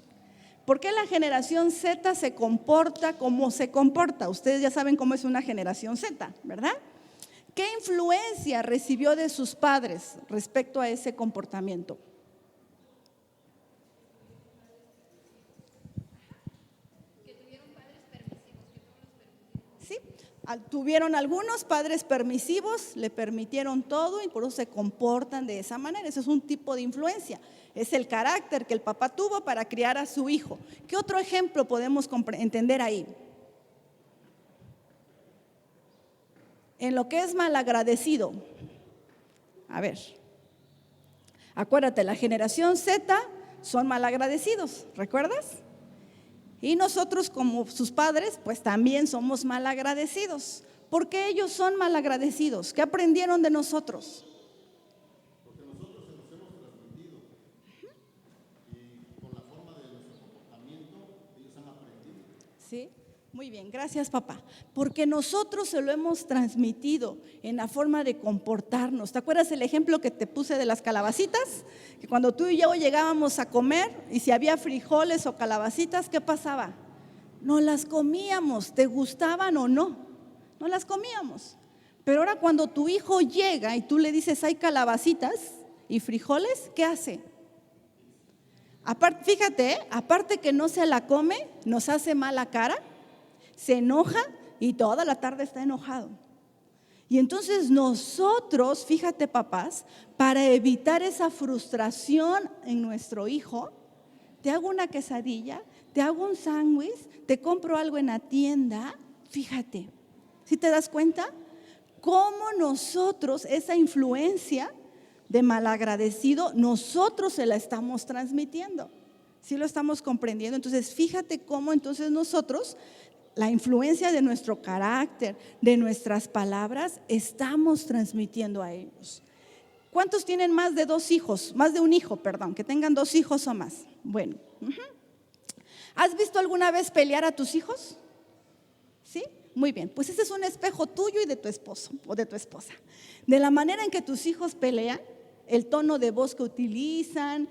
¿Por qué la generación Z se comporta como se comporta? Ustedes ya saben cómo es una generación Z, ¿verdad? ¿Qué influencia recibió de sus padres respecto a ese comportamiento? ¿Sí? Tuvieron algunos padres permisivos, le permitieron todo y por eso se comportan de esa manera. Eso es un tipo de influencia. Es el carácter que el papá tuvo para criar a su hijo. ¿Qué otro ejemplo podemos entender ahí? En lo que es malagradecido. A ver, acuérdate, la generación Z son malagradecidos, ¿recuerdas? Y nosotros como sus padres, pues también somos malagradecidos. ¿Por qué ellos son malagradecidos? ¿Qué aprendieron de nosotros? Porque nosotros se los hemos transmitido y con la forma de nuestro comportamiento ellos han aprendido. Sí, muy bien, gracias papá. Porque nosotros se lo hemos transmitido en la forma de comportarnos. ¿Te acuerdas el ejemplo que te puse de las calabacitas? Que cuando tú y yo llegábamos a comer y si había frijoles o calabacitas, ¿qué pasaba? No las comíamos, ¿te gustaban o no? No las comíamos. Pero ahora cuando tu hijo llega y tú le dices hay calabacitas y frijoles, ¿qué hace? Fíjate, aparte que no se la come, nos hace mala cara, se enoja y toda la tarde está enojado. Y entonces nosotros, fíjate papás, para evitar esa frustración en nuestro hijo, te hago una quesadilla, te hago un sándwich, te compro algo en la tienda, fíjate, ¿sí te das cuenta? Cómo nosotros, esa influencia de malagradecido, nosotros se la estamos transmitiendo. ¿Sí lo estamos comprendiendo? Entonces, fíjate cómo entonces nosotros, la influencia de nuestro carácter, de nuestras palabras, estamos transmitiendo a ellos. ¿Cuántos tienen más de 2 hijos? Más de un hijo, perdón, que tengan 2 hijos o más. Bueno, ¿has visto alguna vez pelear a tus hijos? ¿Sí? Muy bien, pues ese es un espejo tuyo y de tu esposo o de tu esposa. De la manera en que tus hijos pelean, el tono de voz que utilizan,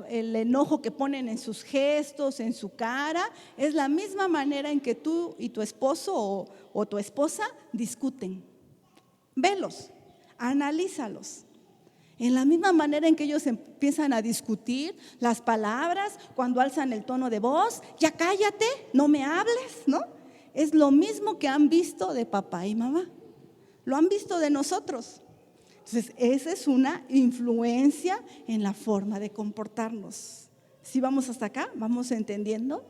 el enojo que ponen en sus gestos, en su cara, es la misma manera en que tú y tu esposo o tu esposa discuten. Velos, analízalos. En la misma manera en que ellos empiezan a discutir las palabras, cuando alzan el tono de voz, ya cállate, no me hables, ¿no? Es lo mismo que han visto de papá y mamá. Lo han visto de nosotros. Entonces, esa es una influencia en la forma de comportarnos. ¿Sí vamos hasta acá? ¿Vamos entendiendo?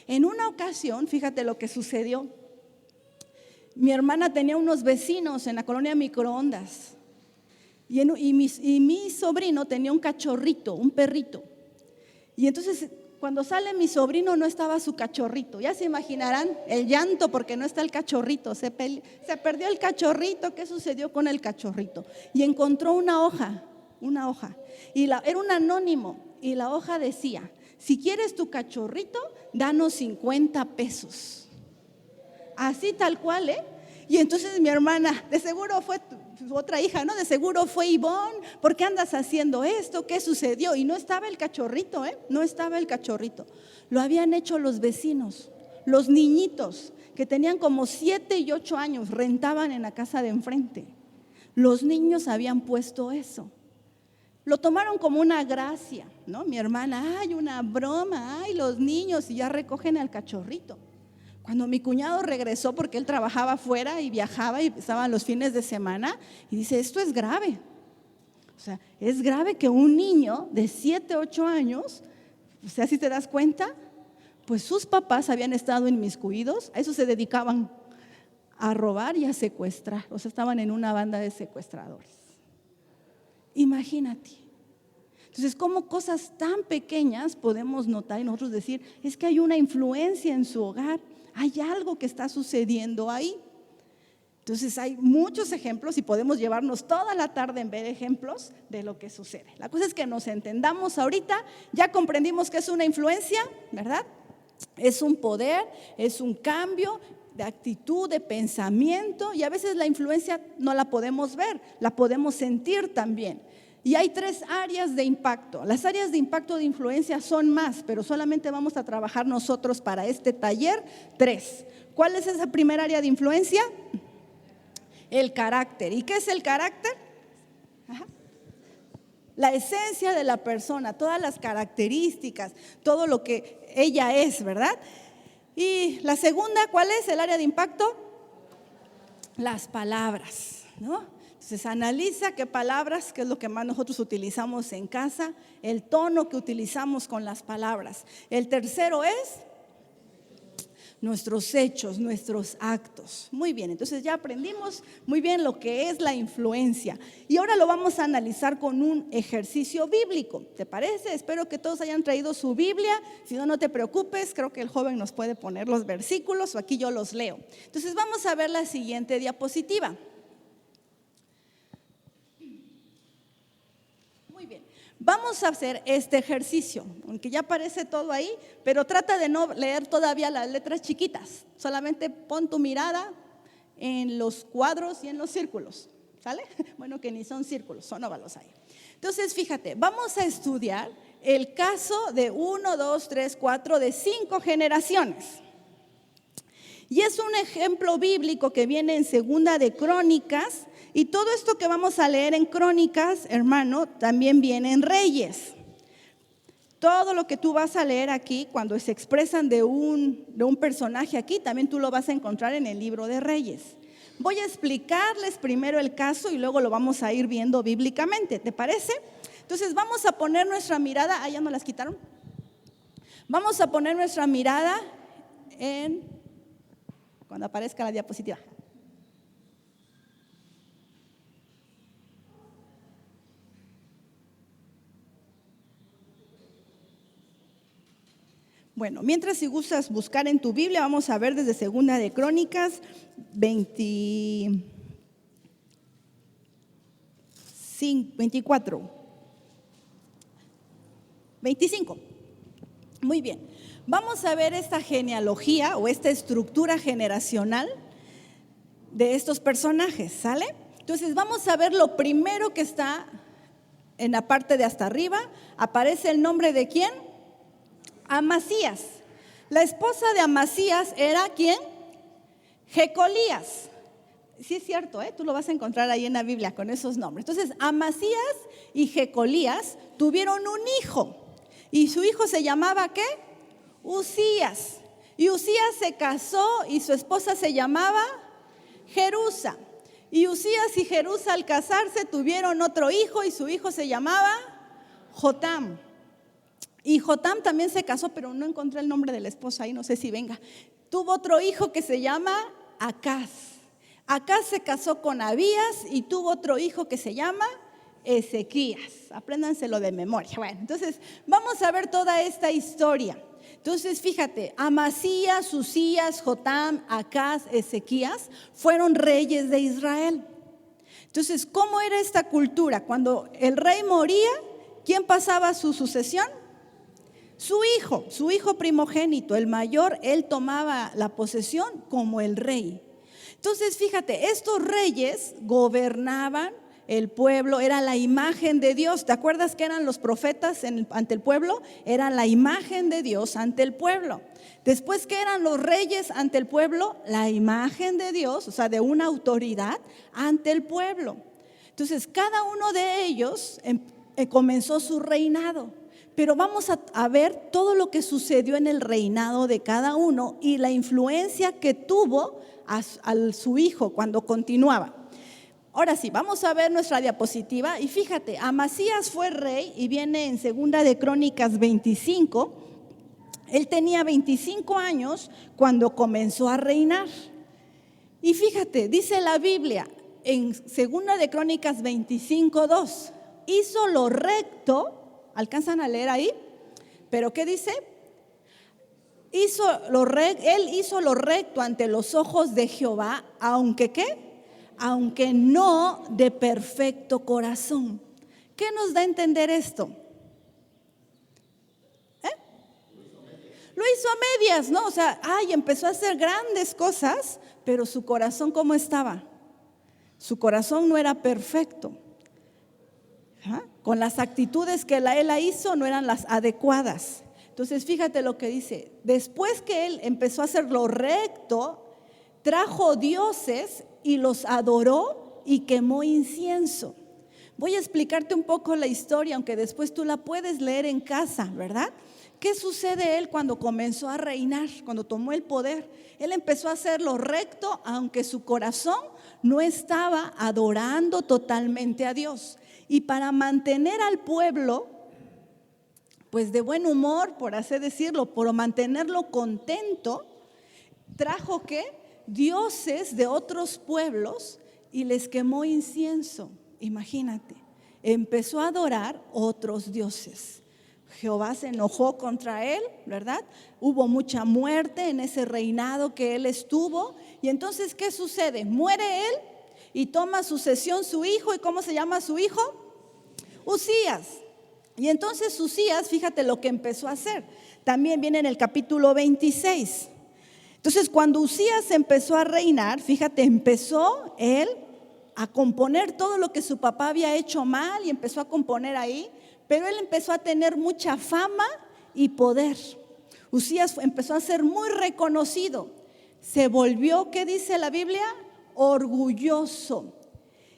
En una ocasión, fíjate lo que sucedió. Mi hermana tenía unos vecinos en la colonia Microondas. Y mi sobrino tenía un cachorrito, un perrito. Y entonces, cuando sale mi sobrino, no estaba su cachorrito. Ya se imaginarán el llanto porque no está el cachorrito. Se perdió el cachorrito. ¿Qué sucedió con el cachorrito? Y encontró una hoja. Y era un anónimo. Y la hoja decía: si quieres tu cachorrito, danos 50 pesos. Así tal cual, ¿eh? Y entonces mi hermana, de seguro fue su otra hija, ¿no? De seguro fue Ivonne, ¿por qué andas haciendo esto? ¿Qué sucedió? Y no estaba el cachorrito, ¿eh? No estaba el cachorrito. Lo habían hecho los vecinos, los niñitos. que tenían como 7 y 8 años, rentaban en la casa de enfrente. Los niños habían puesto eso. Lo tomaron como una gracia, ¿no? Mi hermana, ay, una broma, ay, los niños, y ya recogen al cachorrito. Cuando mi cuñado regresó, porque él trabajaba afuera y viajaba y estaban los fines de semana, y dice, esto es grave. O sea, es grave que un niño de 7, 8 años, o sea, si te das cuenta, pues sus papás habían estado inmiscuidos, a eso se dedicaban, a robar y a secuestrar. O sea, estaban en una banda de secuestradores. Imagínate. Entonces, ¿cómo cosas tan pequeñas podemos notar y nosotros decir, es que hay una influencia en su hogar, hay algo que está sucediendo ahí? Entonces, hay muchos ejemplos y podemos llevarnos toda la tarde en ver ejemplos de lo que sucede. La cosa es que nos entendamos ahorita, ya comprendimos que es una influencia, ¿verdad? Es un poder, es un cambio de actitud, de pensamiento, y a veces la influencia no la podemos ver, la podemos sentir también. Y hay 3 áreas de impacto. Las áreas de impacto de influencia son más, pero solamente vamos a trabajar nosotros para este taller 3. ¿Cuál es esa primera área de influencia? El carácter. ¿Y qué es el carácter? La esencia de la persona, todas las características, todo lo que ella es, ¿verdad? Y la segunda, ¿cuál es el área de impacto? Las palabras, ¿no? Entonces analiza qué palabras, qué es lo que más nosotros utilizamos en casa, el tono que utilizamos con las palabras. El tercero es nuestros hechos, nuestros actos. Muy bien, entonces ya aprendimos muy bien lo que es la influencia. Y ahora lo vamos a analizar con un ejercicio bíblico. ¿Te parece? Espero que todos hayan traído su Biblia. Si no, no te preocupes, creo que el joven nos puede poner los versículos o aquí yo los leo. Entonces vamos a ver la siguiente diapositiva. Muy bien. Vamos a hacer este ejercicio, aunque ya aparece todo ahí, pero trata de no leer todavía las letras chiquitas. Solamente pon tu mirada en los cuadros y en los círculos, ¿sale? Bueno, que ni son círculos, son óvalos ahí. Entonces, fíjate, vamos a estudiar el caso de 1, 2, 3, 4, de 5 generaciones. Y es un ejemplo bíblico que viene en 2 de Crónicas. Y todo esto que vamos a leer en Crónicas, hermano, también viene en Reyes. Todo lo que tú vas a leer aquí, cuando se expresan de un personaje aquí, también tú lo vas a encontrar en el libro de Reyes. Voy a explicarles primero el caso y luego lo vamos a ir viendo bíblicamente, ¿te parece? Entonces vamos a poner nuestra mirada, ya no las quitaron. Vamos a poner nuestra mirada en, cuando aparezca la diapositiva. Bueno, mientras si gustas buscar en tu Biblia, vamos a ver desde 2 de Crónicas 25. Muy bien, vamos a ver esta genealogía o esta estructura generacional de estos personajes, ¿sale? Entonces vamos a ver lo primero que está en la parte de hasta arriba. Aparece el nombre de ¿quién? Amasías. La esposa de Amasías era ¿quién? Jecolías. Sí es cierto, tú lo vas a encontrar ahí en la Biblia con esos nombres. Entonces, Amasías y Jecolías tuvieron un hijo. Y su hijo se llamaba ¿qué? Usías. Y Usías se casó y su esposa se llamaba Jerusa. Y Usías y Jerusa al casarse tuvieron otro hijo y su hijo se llamaba Jotam. Y Jotam también se casó, pero no encontré el nombre de la esposa ahí, no sé si venga. Tuvo otro hijo que se llama Acaz. Acaz se casó con Abías y tuvo otro hijo que se llama Ezequías. Apréndanselo de memoria. Bueno, entonces vamos a ver toda esta historia. Entonces fíjate, Amasías, Usías, Jotam, Acaz, Ezequías fueron reyes de Israel. Entonces, ¿cómo era esta cultura? Cuando el rey moría, ¿quién pasaba su sucesión? Su hijo primogénito, el mayor, él tomaba la posesión como el rey. Entonces, fíjate, estos reyes gobernaban el pueblo, era la imagen de Dios. ¿Te acuerdas que eran los profetas ante el pueblo? Era la imagen de Dios ante el pueblo. Después, que eran los reyes ante el pueblo, la imagen de Dios, o sea, de una autoridad ante el pueblo. Entonces, cada uno de ellos comenzó su reinado. Pero vamos a ver todo lo que sucedió en el reinado de cada uno y la influencia que tuvo a su hijo cuando continuaba. Ahora sí, vamos a ver nuestra diapositiva y fíjate, Amasías fue rey y viene en Segunda de Crónicas 25. Él tenía 25 años cuando comenzó a reinar. Y fíjate, dice la Biblia en Segunda de Crónicas 25:2, hizo lo recto. ¿Alcanzan a leer ahí? ¿Pero qué dice? Él hizo lo recto ante los ojos de Jehová, aunque ¿qué? Aunque no de perfecto corazón. ¿Qué nos da a entender esto? Lo hizo a medias, ¿no? O sea, empezó a hacer grandes cosas, pero su corazón, ¿cómo estaba? Su corazón no era perfecto. Con las actitudes que él la hizo no eran las adecuadas. Entonces fíjate lo que dice, después que él empezó a hacer lo recto, trajo dioses y los adoró y quemó incienso. Voy a explicarte un poco la historia, aunque después tú la puedes leer en casa, ¿verdad? ¿Qué sucede él cuando comenzó a reinar, cuando tomó el poder? Él empezó a hacer lo recto, aunque su corazón no estaba adorando totalmente a Dios. Y para mantener al pueblo, pues de buen humor, por así decirlo, por mantenerlo contento, trajo ¿qué? Dioses de otros pueblos y les quemó incienso. Imagínate, empezó a adorar otros dioses. Jehová se enojó contra él, ¿verdad? Hubo mucha muerte en ese reinado que él estuvo. Y entonces, ¿qué sucede? Muere él y toma sucesión su hijo. ¿Y cómo se llama su hijo? Usías. Y entonces Usías, fíjate lo que empezó a hacer. También viene en el capítulo 26. Entonces, cuando Usías empezó a reinar, fíjate, empezó él a componer todo lo que su papá había hecho mal y empezó a componer ahí. Pero él empezó a tener mucha fama y poder. Usías empezó a ser muy reconocido. Se volvió, ¿qué dice la Biblia? Orgulloso.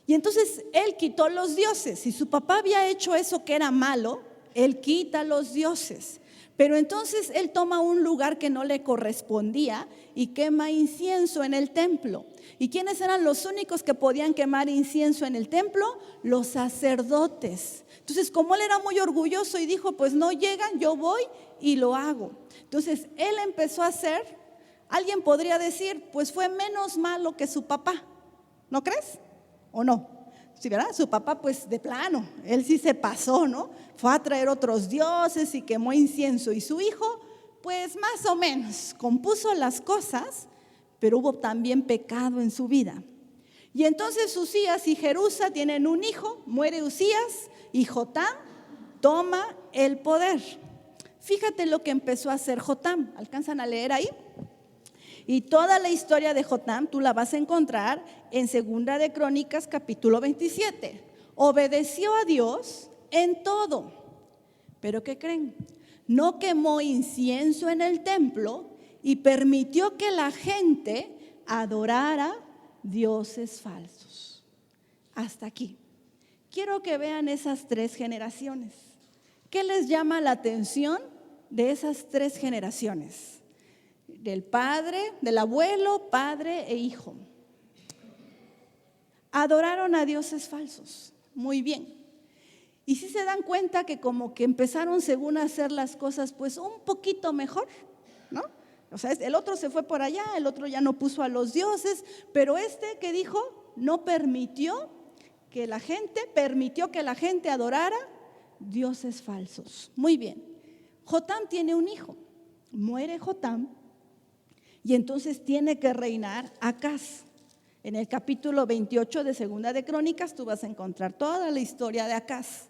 Y entonces él quitó los dioses. Si su papá había hecho eso que era malo, él quita los dioses. Pero entonces él toma un lugar que no le correspondía y quema incienso en el templo. ¿Y quiénes eran los únicos que podían quemar incienso en el templo? Los sacerdotes. Entonces, como él era muy orgulloso y dijo, pues no llegan, yo voy y lo hago. Entonces, él empezó a hacer, alguien podría decir, pues fue menos malo que su papá. ¿No crees? ¿O no? Sí, ¿verdad? Su papá, pues de plano, él sí se pasó, ¿no? Fue a traer otros dioses y quemó incienso. Y su hijo, pues más o menos, compuso las cosas, pero hubo también pecado en su vida. Y entonces Usías y Jerusa tienen un hijo, muere Usías y Jotam toma el poder. Fíjate lo que empezó a hacer Jotam. ¿Alcanzan a leer ahí? Y toda la historia de Jotam tú la vas a encontrar en Segunda de Crónicas capítulo 27. Obedeció a Dios en todo. ¿Pero qué creen? No quemó incienso en el templo y permitió que la gente adorara dioses falsos. Hasta aquí. Quiero que vean esas tres generaciones. ¿Qué les llama la atención de esas tres generaciones? Del padre, del abuelo, padre e hijo. Adoraron a dioses falsos. Muy bien. Y si se dan cuenta que como que empezaron según a hacer las cosas pues un poquito mejor, ¿no? O sea, el otro se fue por allá, el otro ya no puso a los dioses, pero este que dijo no permitió que la gente adorara dioses falsos. Muy bien. Jotam tiene un hijo. Muere Jotam y entonces tiene que reinar Acaz. En el capítulo 28 de Segunda de Crónicas tú vas a encontrar toda la historia de Acaz.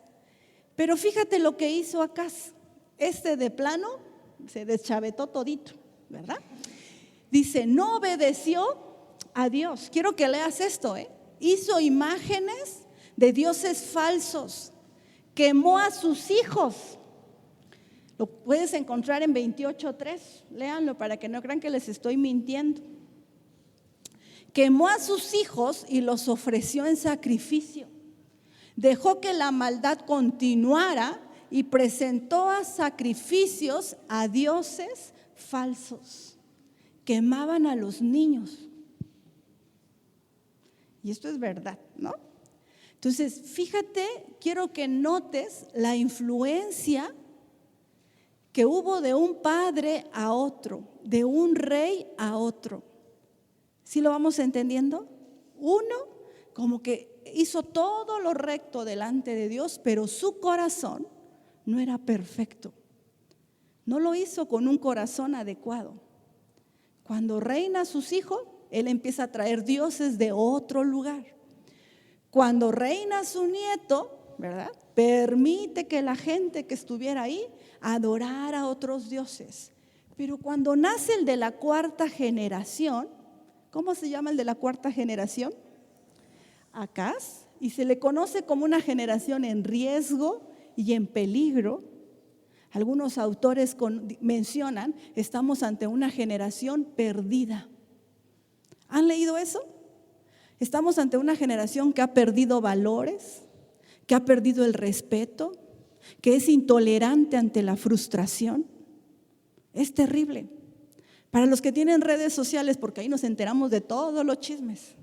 Pero fíjate lo que hizo Acaz. De plano se deschavetó todito, ¿verdad? Dice, no obedeció a Dios. Quiero que leas esto, Hizo imágenes de dioses falsos, quemó a sus hijos. Lo puedes encontrar en 28:3, léanlo para que no crean que les estoy mintiendo. Quemó a sus hijos y los ofreció en sacrificio. Dejó que la maldad continuara y presentó a sacrificios a dioses falsos. Quemaban a los niños. Y esto es verdad, ¿no? Entonces, fíjate, quiero que notes la influencia que hubo de un padre a otro, de un rey a otro. ¿Sí lo vamos entendiendo? Uno como que hizo todo lo recto delante de Dios, pero su corazón no era perfecto. No lo hizo con un corazón adecuado. Cuando reina sus hijos, él empieza a traer dioses de otro lugar. Cuando reina su nieto, ¿verdad?, permite que la gente que estuviera ahí adorara a otros dioses. Pero cuando nace el de la cuarta generación, ¿cómo se llama el de la cuarta generación? Acaz, y se le conoce como una generación en riesgo y en peligro. Algunos autores mencionan, estamos ante una generación perdida. ¿Han leído eso? Estamos ante una generación que ha perdido valores, que ha perdido el respeto, que es intolerante ante la frustración. Es terrible. Para los que tienen redes sociales, porque ahí nos enteramos de todos los chismes.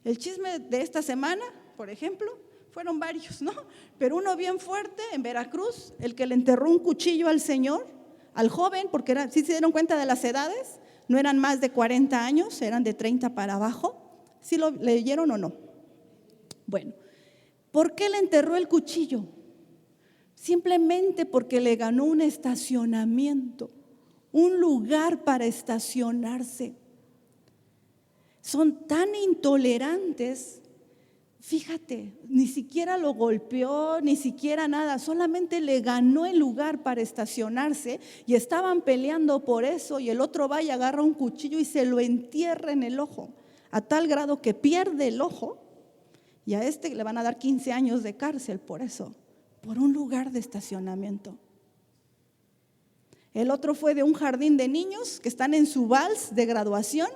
El chisme de esta semana, por ejemplo, fueron varios, ¿no? Pero uno bien fuerte en Veracruz, el que le enterró un cuchillo al señor, al joven, porque ¿sí se dieron cuenta de las edades? No eran más de 40 años, eran de 30 para abajo. ¿Sí lo leyeron o no? Bueno, ¿por qué le enterró el cuchillo? Simplemente porque le ganó un estacionamiento, un lugar para estacionarse. Son tan intolerantes, fíjate, ni siquiera lo golpeó, ni siquiera nada, solamente le ganó el lugar para estacionarse y estaban peleando por eso, y el otro va y agarra un cuchillo y se lo entierra en el ojo, a tal grado que pierde el ojo, y a este le van a dar 15 años de cárcel por eso, por un lugar de estacionamiento. El otro fue de un jardín de niños que están en su vals de graduación,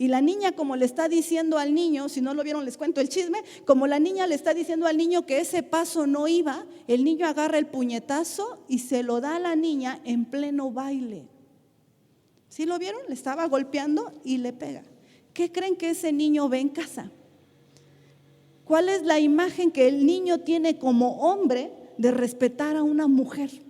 y la niña, como le está diciendo al niño, si no lo vieron les cuento el chisme, como la niña le está diciendo al niño que ese paso no iba, el niño agarra el puñetazo y se lo da a la niña en pleno baile. ¿Sí lo vieron? Le estaba golpeando y le pega. ¿Qué creen que ese niño ve en casa? ¿Cuál es la imagen que el niño tiene como hombre de respetar a una mujer?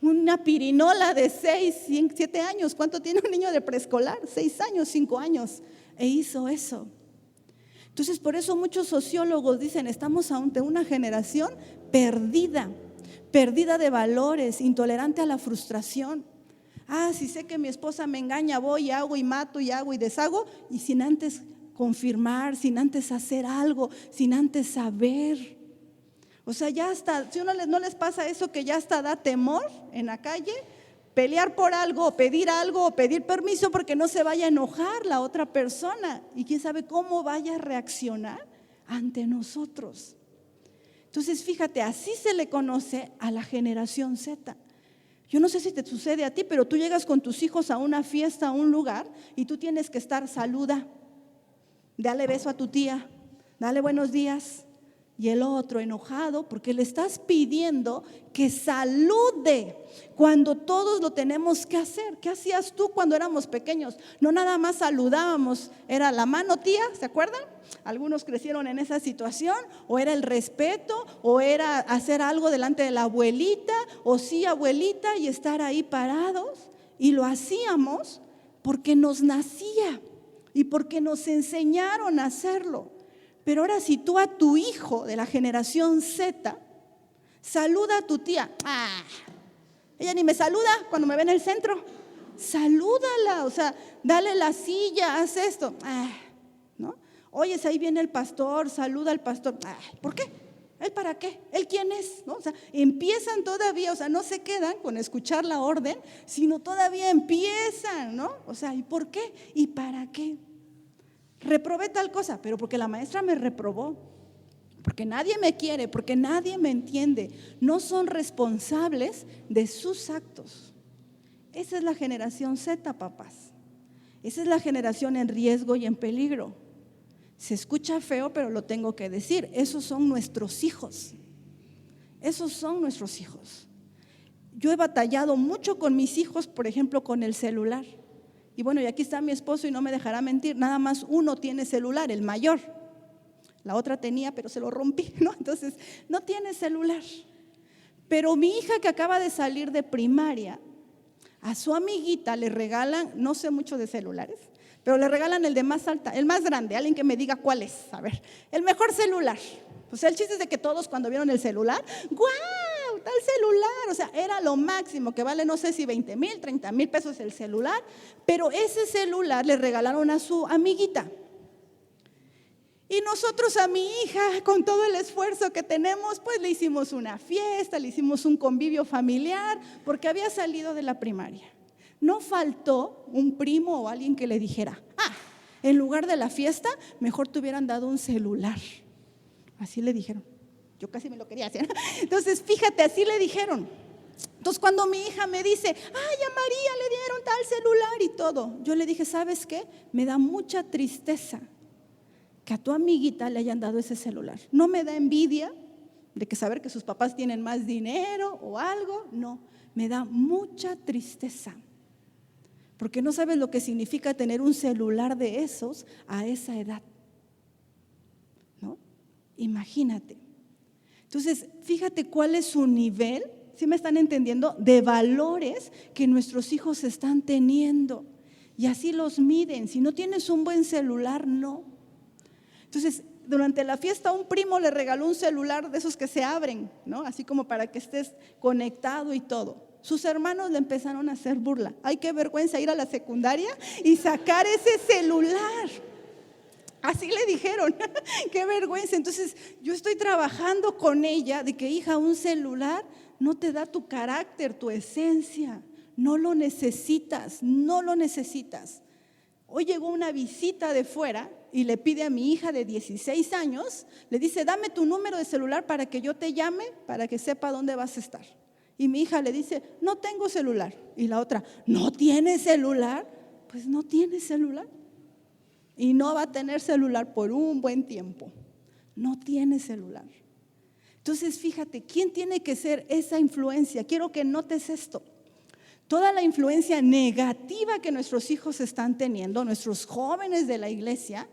Una pirinola de 6, 7 años. ¿Cuánto tiene un niño de preescolar? 6 años, 5 años. E hizo eso. Entonces, por eso muchos sociólogos dicen, estamos ante una generación perdida de valores, intolerante a la frustración. Si sé que mi esposa me engaña, voy y hago y mato y hago y deshago, y sin antes confirmar, sin antes hacer algo, sin antes saber. O sea, ya hasta, si no les pasa eso, que ya hasta da temor en la calle, pelear por algo, o pedir permiso porque no se vaya a enojar la otra persona, y quién sabe cómo vaya a reaccionar ante nosotros. Entonces, fíjate, así se le conoce a la generación Z. Yo no sé si te sucede a ti, pero tú llegas con tus hijos a una fiesta, a un lugar, y tú tienes que estar, saluda, dale beso a tu tía, dale buenos días. Y el otro enojado porque le estás pidiendo que salude cuando todos lo tenemos que hacer. ¿Qué hacías tú cuando éramos pequeños? No nada más saludábamos, era la mano tía, ¿se acuerdan? Algunos crecieron en esa situación, o era el respeto, o era hacer algo delante de la abuelita, o sí abuelita, y estar ahí parados. Y lo hacíamos porque nos nacía y porque nos enseñaron a hacerlo. Pero ahora si tú a tu hijo de la generación Z, saluda a tu tía. Ella ni me saluda cuando me ve en el centro. Salúdala, o sea, dale la silla, haz esto. ¿No? Oye, ahí viene el pastor, saluda al pastor. ¿Por qué? ¿Él para qué? ¿Él quién es? ¿No? O sea, empiezan todavía, o sea, no se quedan con escuchar la orden, sino todavía empiezan, ¿no? O sea, ¿y por qué? ¿Y para qué? Reprobé tal cosa, pero porque la maestra me reprobó, porque nadie me quiere, porque nadie me entiende. No son responsables de sus actos. Esa es la generación Z, papás. Esa es la generación en riesgo y en peligro. Se escucha feo, pero lo tengo que decir. Esos son nuestros hijos. Esos son nuestros hijos. Yo he batallado mucho con mis hijos, por ejemplo, con el celular. Y bueno, y aquí está mi esposo y no me dejará mentir, nada más uno tiene celular, el mayor. La otra tenía, pero se lo rompí, ¿no? Entonces, no tiene celular. Pero mi hija que acaba de salir de primaria, a su amiguita le regalan, no sé mucho de celulares, pero le regalan el de más alta, el más grande, alguien que me diga cuál es, a ver, el mejor celular. O sea, el chiste es de que todos cuando vieron el celular, ¡guau! Tal celular, o sea, era lo máximo, que vale no sé si 20,000, 30,000 pesos el celular, pero ese celular le regalaron a su amiguita. Y nosotros a mi hija, con todo el esfuerzo que tenemos, pues le hicimos una fiesta, le hicimos un convivio familiar, porque había salido de la primaria. No faltó un primo o alguien que le dijera, en lugar de la fiesta, mejor te hubieran dado un celular. Así le dijeron. Yo casi me lo quería hacer. Entonces, fíjate, así le dijeron. Entonces, cuando mi hija me dice, a María le dieron tal celular y todo, yo le dije, ¿sabes qué? Me da mucha tristeza que a tu amiguita le hayan dado ese celular. No me da envidia de que saber que sus papás tienen más dinero o algo, no, me da mucha tristeza. Porque no sabes lo que significa tener un celular de esos a esa edad. ¿No? Imagínate. Entonces, fíjate cuál es su nivel, ¿sí me están entendiendo? De valores que nuestros hijos están teniendo. Y así los miden. Si no tienes un buen celular, no. Entonces, durante la fiesta un primo le regaló un celular de esos que se abren, ¿no? Así como para que estés conectado y todo. Sus hermanos le empezaron a hacer burla. Ay, qué vergüenza ir a la secundaria y sacar ese celular. Así le dijeron, qué vergüenza. Entonces, yo estoy trabajando con ella de que, hija, un celular no te da tu carácter, tu esencia. No lo necesitas, no lo necesitas. Hoy llegó una visita de fuera y le pide a mi hija de 16 años, le dice, dame tu número de celular para que yo te llame, para que sepa dónde vas a estar. Y mi hija le dice, no tengo celular. Y la otra, ¿no tiene celular? Pues no tiene celular. Y no va a tener celular por un buen tiempo. No tiene celular. Entonces, fíjate, ¿quién tiene que ser esa influencia? Quiero que notes esto. Toda la influencia negativa que nuestros hijos están teniendo, nuestros jóvenes de la iglesia,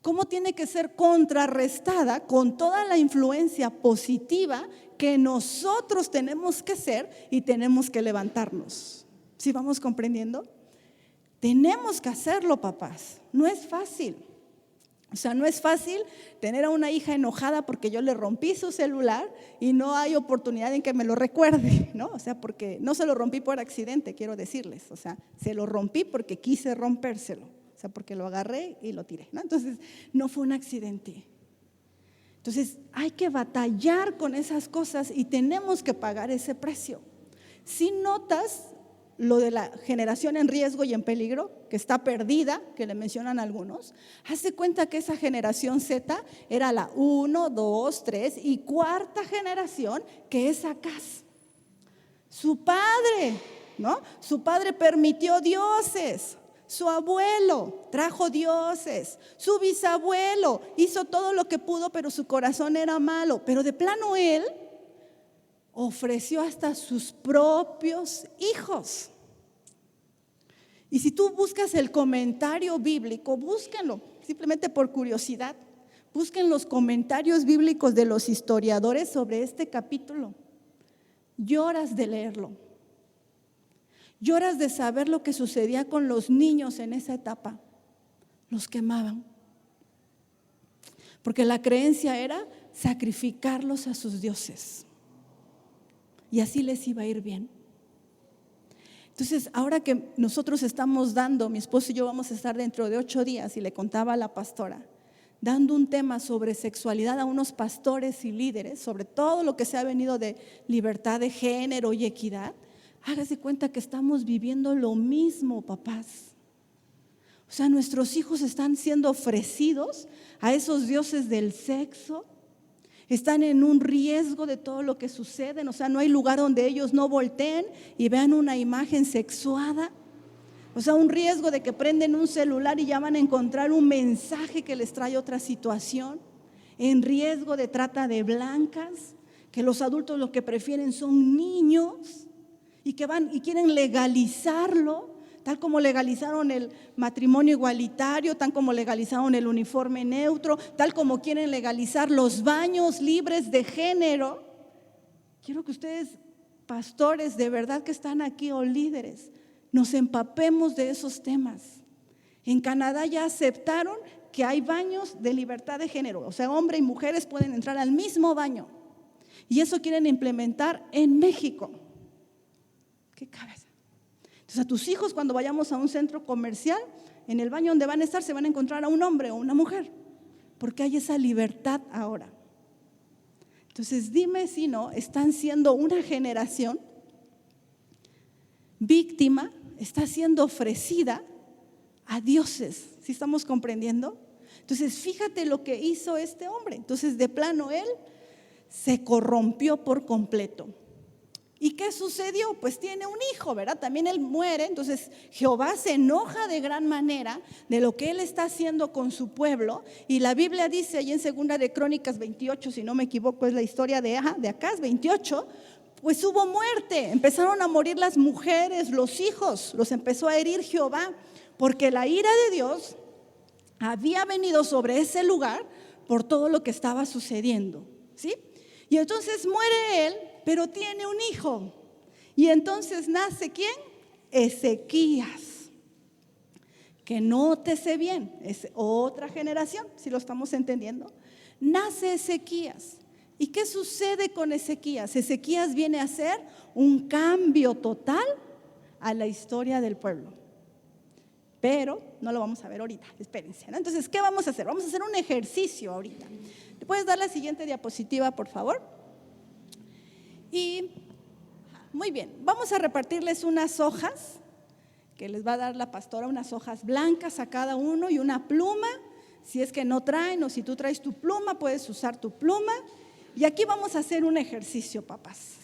¿cómo tiene que ser contrarrestada con toda la influencia positiva que nosotros tenemos que ser y tenemos que levantarnos? ¿Sí vamos comprendiendo? Tenemos que hacerlo, papás. No es fácil. O sea, no es fácil tener a una hija enojada porque yo le rompí su celular y no hay oportunidad en que me lo recuerde, ¿no? O sea, porque no se lo rompí por accidente, quiero decirles. O sea, se lo rompí porque quise rompérselo. O sea, porque lo agarré y lo tiré, ¿no? Entonces, no fue un accidente. Entonces, hay que batallar con esas cosas y tenemos que pagar ese precio. Si notas lo de la generación en riesgo y en peligro, que está perdida, que le mencionan algunos, hazte cuenta que esa generación Z era la 1, 2, 3 y cuarta generación, que es Acaz. Su padre, ¿no? Su padre permitió dioses. Su abuelo trajo dioses. Su bisabuelo hizo todo lo que pudo, pero su corazón era malo. Pero de plano él ofreció hasta sus propios hijos. Y si tú buscas el comentario bíblico, búsquenlo, simplemente por curiosidad. Busquen los comentarios bíblicos de los historiadores sobre este capítulo. Lloras de leerlo. Lloras de saber lo que sucedía con los niños en esa etapa. Los quemaban. Porque la creencia era sacrificarlos a sus dioses. Y así les iba a ir bien. Entonces, ahora que nosotros estamos dando, mi esposo y yo vamos a estar dentro de 8 días, y le contaba a la pastora, dando un tema sobre sexualidad a unos pastores y líderes, sobre todo lo que se ha venido de libertad de género y equidad. Hágase cuenta que estamos viviendo lo mismo, papás. O sea, nuestros hijos están siendo ofrecidos a esos dioses del sexo, Están en un riesgo de todo lo que sucede. O sea, no hay lugar donde ellos no volteen y vean una imagen sexuada. O sea, un riesgo de que prenden un celular y ya van a encontrar un mensaje que les trae otra situación. En riesgo de trata de blancas, que los adultos lo que prefieren son niños y que van y quieren legalizarlo, tal como legalizaron el matrimonio igualitario, tal como legalizaron el uniforme neutro, tal como quieren legalizar los baños libres de género. Quiero que ustedes, pastores de verdad que están aquí o líderes, nos empapemos de esos temas. En Canadá ya aceptaron que hay baños de libertad de género, o sea, hombres y mujeres pueden entrar al mismo baño. Y eso quieren implementar en México. ¿Qué cabeza? Entonces a tus hijos cuando vayamos a un centro comercial, en el baño donde van a estar se van a encontrar a un hombre o una mujer, porque hay esa libertad ahora. Entonces dime si no, están siendo una generación víctima, está siendo ofrecida a dioses. ¿Sí estamos comprendiendo? Entonces fíjate lo que hizo este hombre. Entonces de plano él se corrompió por completo. ¿Y qué sucedió? Pues tiene un hijo, ¿verdad? También él muere. Entonces Jehová se enoja de gran manera de lo que él está haciendo con su pueblo. Y la Biblia dice ahí en 2 de Crónicas 28, si no me equivoco, es la historia de Acaz 28. Pues hubo muerte, empezaron a morir las mujeres, los hijos, los empezó a herir Jehová, porque la ira de Dios había venido sobre ese lugar por todo lo que estaba sucediendo, ¿sí? Y entonces muere él, pero tiene un hijo. Y entonces nace ¿quién? Ezequías. Que nótese bien, es otra generación, si lo estamos entendiendo. Nace Ezequías. ¿Y qué sucede con Ezequías? Ezequías viene a hacer un cambio total a la historia del pueblo. Pero no lo vamos a ver ahorita, espérense, ¿no? Entonces, ¿qué vamos a hacer? Vamos a hacer un ejercicio ahorita. ¿Te puedes dar la siguiente diapositiva, por favor? Y muy bien, vamos a repartirles unas hojas que les va a dar la pastora, unas hojas blancas a cada uno y una pluma. Si es que no traen o si tú traes tu pluma, puedes usar tu pluma. Y aquí vamos a hacer un ejercicio, papás.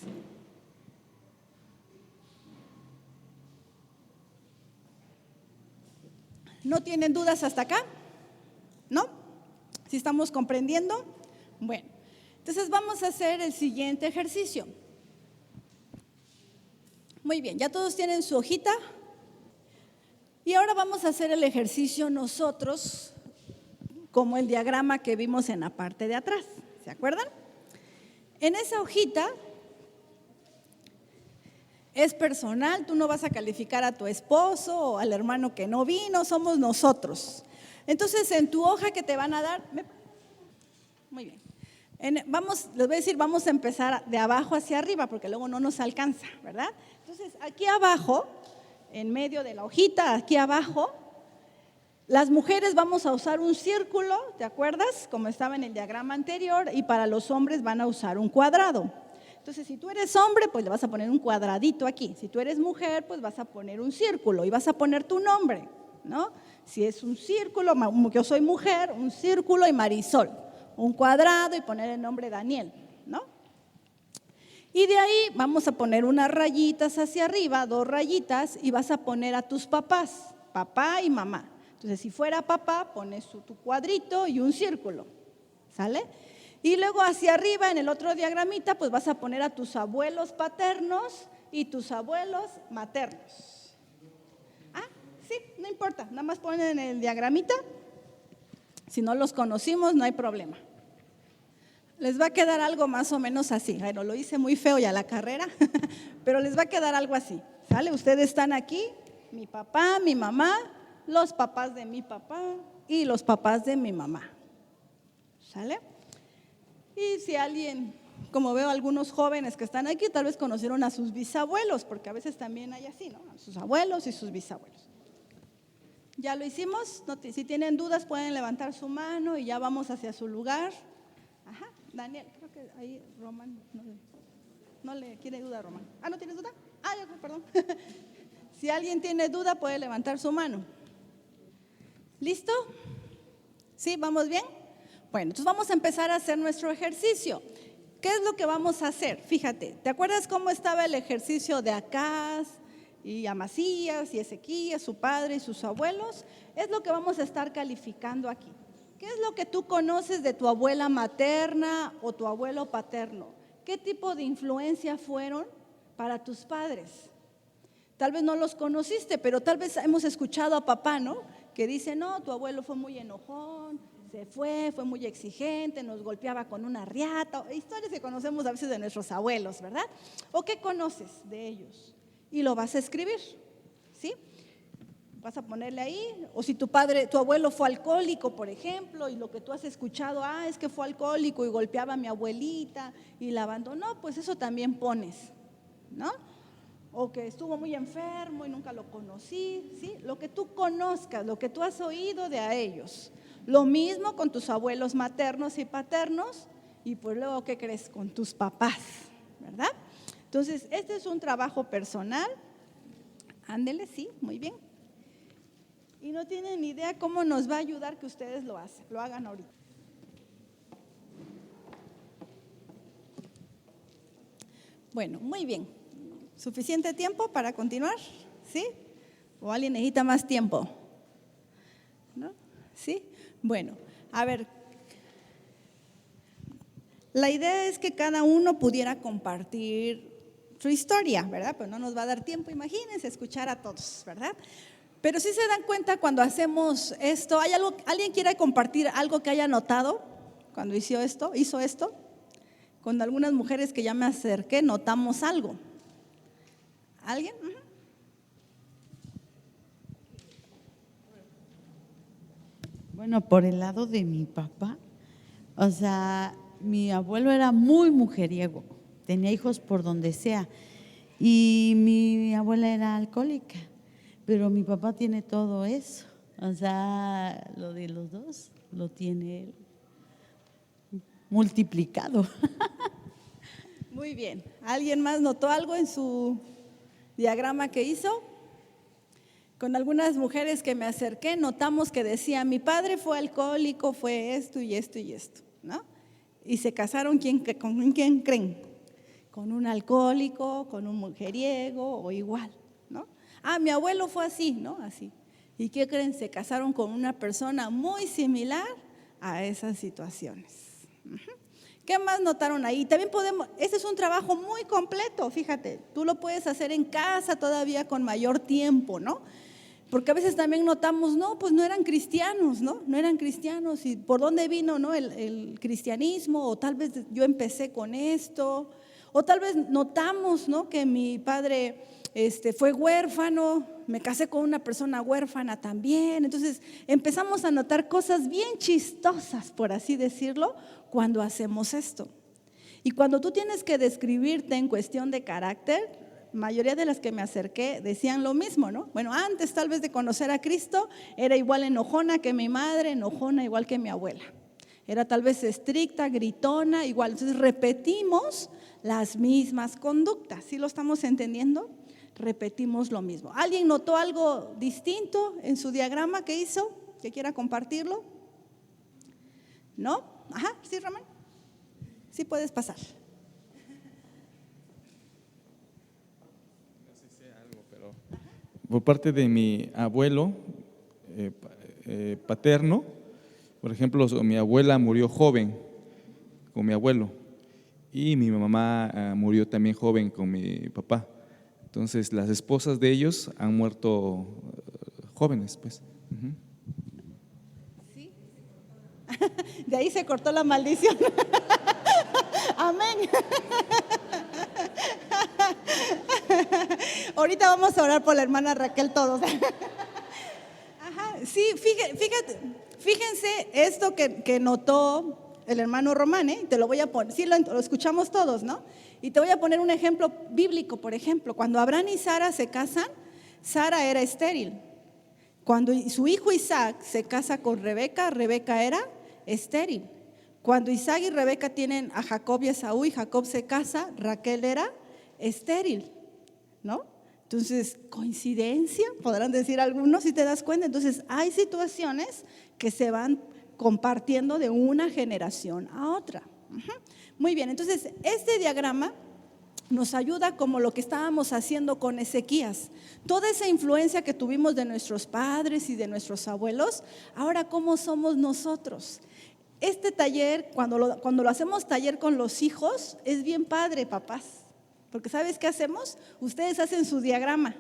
¿No tienen dudas hasta acá? ¿No? ¿Sí estamos comprendiendo? Bueno, entonces vamos a hacer el siguiente ejercicio. Muy bien, ya todos tienen su hojita. Y ahora vamos a hacer el ejercicio nosotros, como el diagrama que vimos en la parte de atrás. ¿Se acuerdan? En esa hojita es personal, tú no vas a calificar a tu esposo o al hermano que no vino, somos nosotros. Entonces en tu hoja que te van a dar, muy bien, les voy a decir, vamos a empezar de abajo hacia arriba porque luego no nos alcanza, ¿verdad? Entonces aquí abajo, en medio de la hojita, aquí abajo, las mujeres vamos a usar un círculo, ¿te acuerdas? Como estaba en el diagrama anterior, y para los hombres van a usar un cuadrado. Entonces, si tú eres hombre, pues le vas a poner un cuadradito aquí. Si tú eres mujer, pues vas a poner un círculo y vas a poner tu nombre, ¿no? Si es un círculo, yo soy mujer, un círculo y Marisol. Un cuadrado y poner el nombre Daniel, ¿no? Y de ahí vamos a poner unas rayitas hacia arriba, 2 rayitas, y vas a poner a tus papás, papá y mamá. Entonces, si fuera papá, pones tu cuadrito y un círculo, ¿sale? Y luego hacia arriba, en el otro diagramita, pues vas a poner a tus abuelos paternos y tus abuelos maternos. Ah, sí, no importa, nada más ponen en el diagramita. Si no los conocimos, no hay problema. Les va a quedar algo más o menos así. Bueno, lo hice muy feo ya la carrera, pero les va a quedar algo así, ¿sale? Ustedes están aquí, mi papá, mi mamá, los papás de mi papá y los papás de mi mamá, ¿sale? Y si alguien, como veo algunos jóvenes que están aquí, tal vez conocieron a sus bisabuelos, porque a veces también hay así, ¿no? A sus abuelos y sus bisabuelos. ¿Ya lo hicimos? Si tienen dudas pueden levantar su mano y ya vamos hacia su lugar. Ajá, Daniel, creo que ahí Román no le quiere duda a Román. ¿No tienes duda? Perdón. Si alguien tiene duda puede levantar su mano. ¿Listo? ¿Sí? ¿Vamos bien? Bueno, entonces vamos a empezar a hacer nuestro ejercicio. ¿Qué es lo que vamos a hacer? Fíjate, ¿te acuerdas cómo estaba el ejercicio de Acaz y Amasías y Ezequías, su padre y sus abuelos? Es lo que vamos a estar calificando aquí. ¿Qué es lo que tú conoces de tu abuela materna o tu abuelo paterno? ¿Qué tipo de influencia fueron para tus padres? Tal vez no los conociste, pero tal vez hemos escuchado a papá, ¿no? Que dice, no, tu abuelo fue muy enojón, se fue muy exigente, nos golpeaba con una riata. Historias que conocemos a veces de nuestros abuelos, ¿verdad? ¿O qué conoces de ellos? Y lo vas a escribir, ¿sí? Vas a ponerle ahí, o si tu abuelo fue alcohólico, por ejemplo, y lo que tú has escuchado, es que fue alcohólico y golpeaba a mi abuelita y la abandonó, pues eso también pones, ¿no? O que estuvo muy enfermo y nunca lo conocí, ¿sí? Lo que tú conozcas, lo que tú has oído de a ellos. Lo mismo con tus abuelos maternos y paternos, y pues luego, ¿qué crees? Con tus papás, ¿verdad? Entonces, este es un trabajo personal. Ándele, sí, muy bien. Y no tienen ni idea cómo nos va a ayudar que ustedes lo hagan ahorita. Bueno, muy bien. ¿Suficiente tiempo para continuar? ¿Sí? ¿O alguien necesita más tiempo? ¿No? ¿Sí? Bueno, a ver. La idea es que cada uno pudiera compartir su historia, ¿verdad? Pero no nos va a dar tiempo, imagínense, escuchar a todos, ¿verdad? Pero sí se dan cuenta cuando hacemos esto. ¿Alguien quiere compartir algo que haya notado cuando hizo esto? Con algunas mujeres que ya me acerqué, notamos algo. ¿Alguien? Bueno, por el lado de mi papá, o sea, mi abuelo era muy mujeriego, tenía hijos por donde sea, y mi abuela era alcohólica, pero mi papá tiene todo eso, o sea, lo de los dos lo tiene él multiplicado. Muy bien. ¿Alguien más notó algo en su diagrama que hizo? Con algunas mujeres que me acerqué, notamos que decía, mi padre fue alcohólico, fue esto y esto y esto, ¿no? Y se casaron, ¿con quién creen? Con un alcohólico, con un mujeriego o igual, ¿no? Mi abuelo fue así, ¿no? Así. ¿Y qué creen? Se casaron con una persona muy similar a esas situaciones. ¿Qué más notaron ahí? También este es un trabajo muy completo, fíjate, tú lo puedes hacer en casa todavía con mayor tiempo, ¿no? Porque a veces también notamos, no, pues no eran cristianos, ¿no? No eran cristianos, y por dónde vino, ¿no? El cristianismo, o tal vez yo empecé con esto, o tal vez notamos, ¿no? Que mi padre fue huérfano, me casé con una persona huérfana también. Entonces empezamos a notar cosas bien chistosas, por así decirlo, cuando hacemos esto. Y cuando tú tienes que describirte en cuestión de carácter, mayoría de las que me acerqué decían lo mismo, ¿no? Bueno, antes tal vez de conocer a Cristo, era igual enojona que mi madre, enojona igual que mi abuela. Era tal vez estricta, gritona, igual. Entonces repetimos las mismas conductas. ¿Sí lo estamos entendiendo? Repetimos lo mismo. ¿Alguien notó algo distinto en su diagrama que hizo? ¿Que quiera compartirlo? ¿No? Ajá, sí, Ramón. Sí puedes pasar. Por parte de mi abuelo paterno, por ejemplo, mi abuela murió joven con mi abuelo y mi mamá murió también joven con mi papá. Entonces, las esposas de ellos han muerto jóvenes, pues. ¿Sí? De ahí se cortó la maldición. Amén. Ahorita vamos a orar por la hermana Raquel todos. Ajá, sí, fíjense esto que notó el hermano Román, te lo voy a poner, sí lo escuchamos todos, ¿no? Y te voy a poner un ejemplo bíblico, por ejemplo, cuando Abraham y Sara se casan, Sara era estéril. Cuando su hijo Isaac se casa con Rebeca, Rebeca era estéril. Cuando Isaac y Rebeca tienen a Jacob y Esaú y Jacob se casa, Raquel era estéril, ¿no? Entonces, coincidencia, podrán decir algunos si te das cuenta. Entonces, hay situaciones que se van compartiendo de una generación a otra. Muy bien, entonces este diagrama nos ayuda como lo que estábamos haciendo con Ezequías. Toda esa influencia que tuvimos de nuestros padres y de nuestros abuelos, ahora ¿cómo somos nosotros? Este taller, cuando lo hacemos taller con los hijos, es bien padre, papás. Porque ¿sabes qué hacemos? Ustedes hacen su diagrama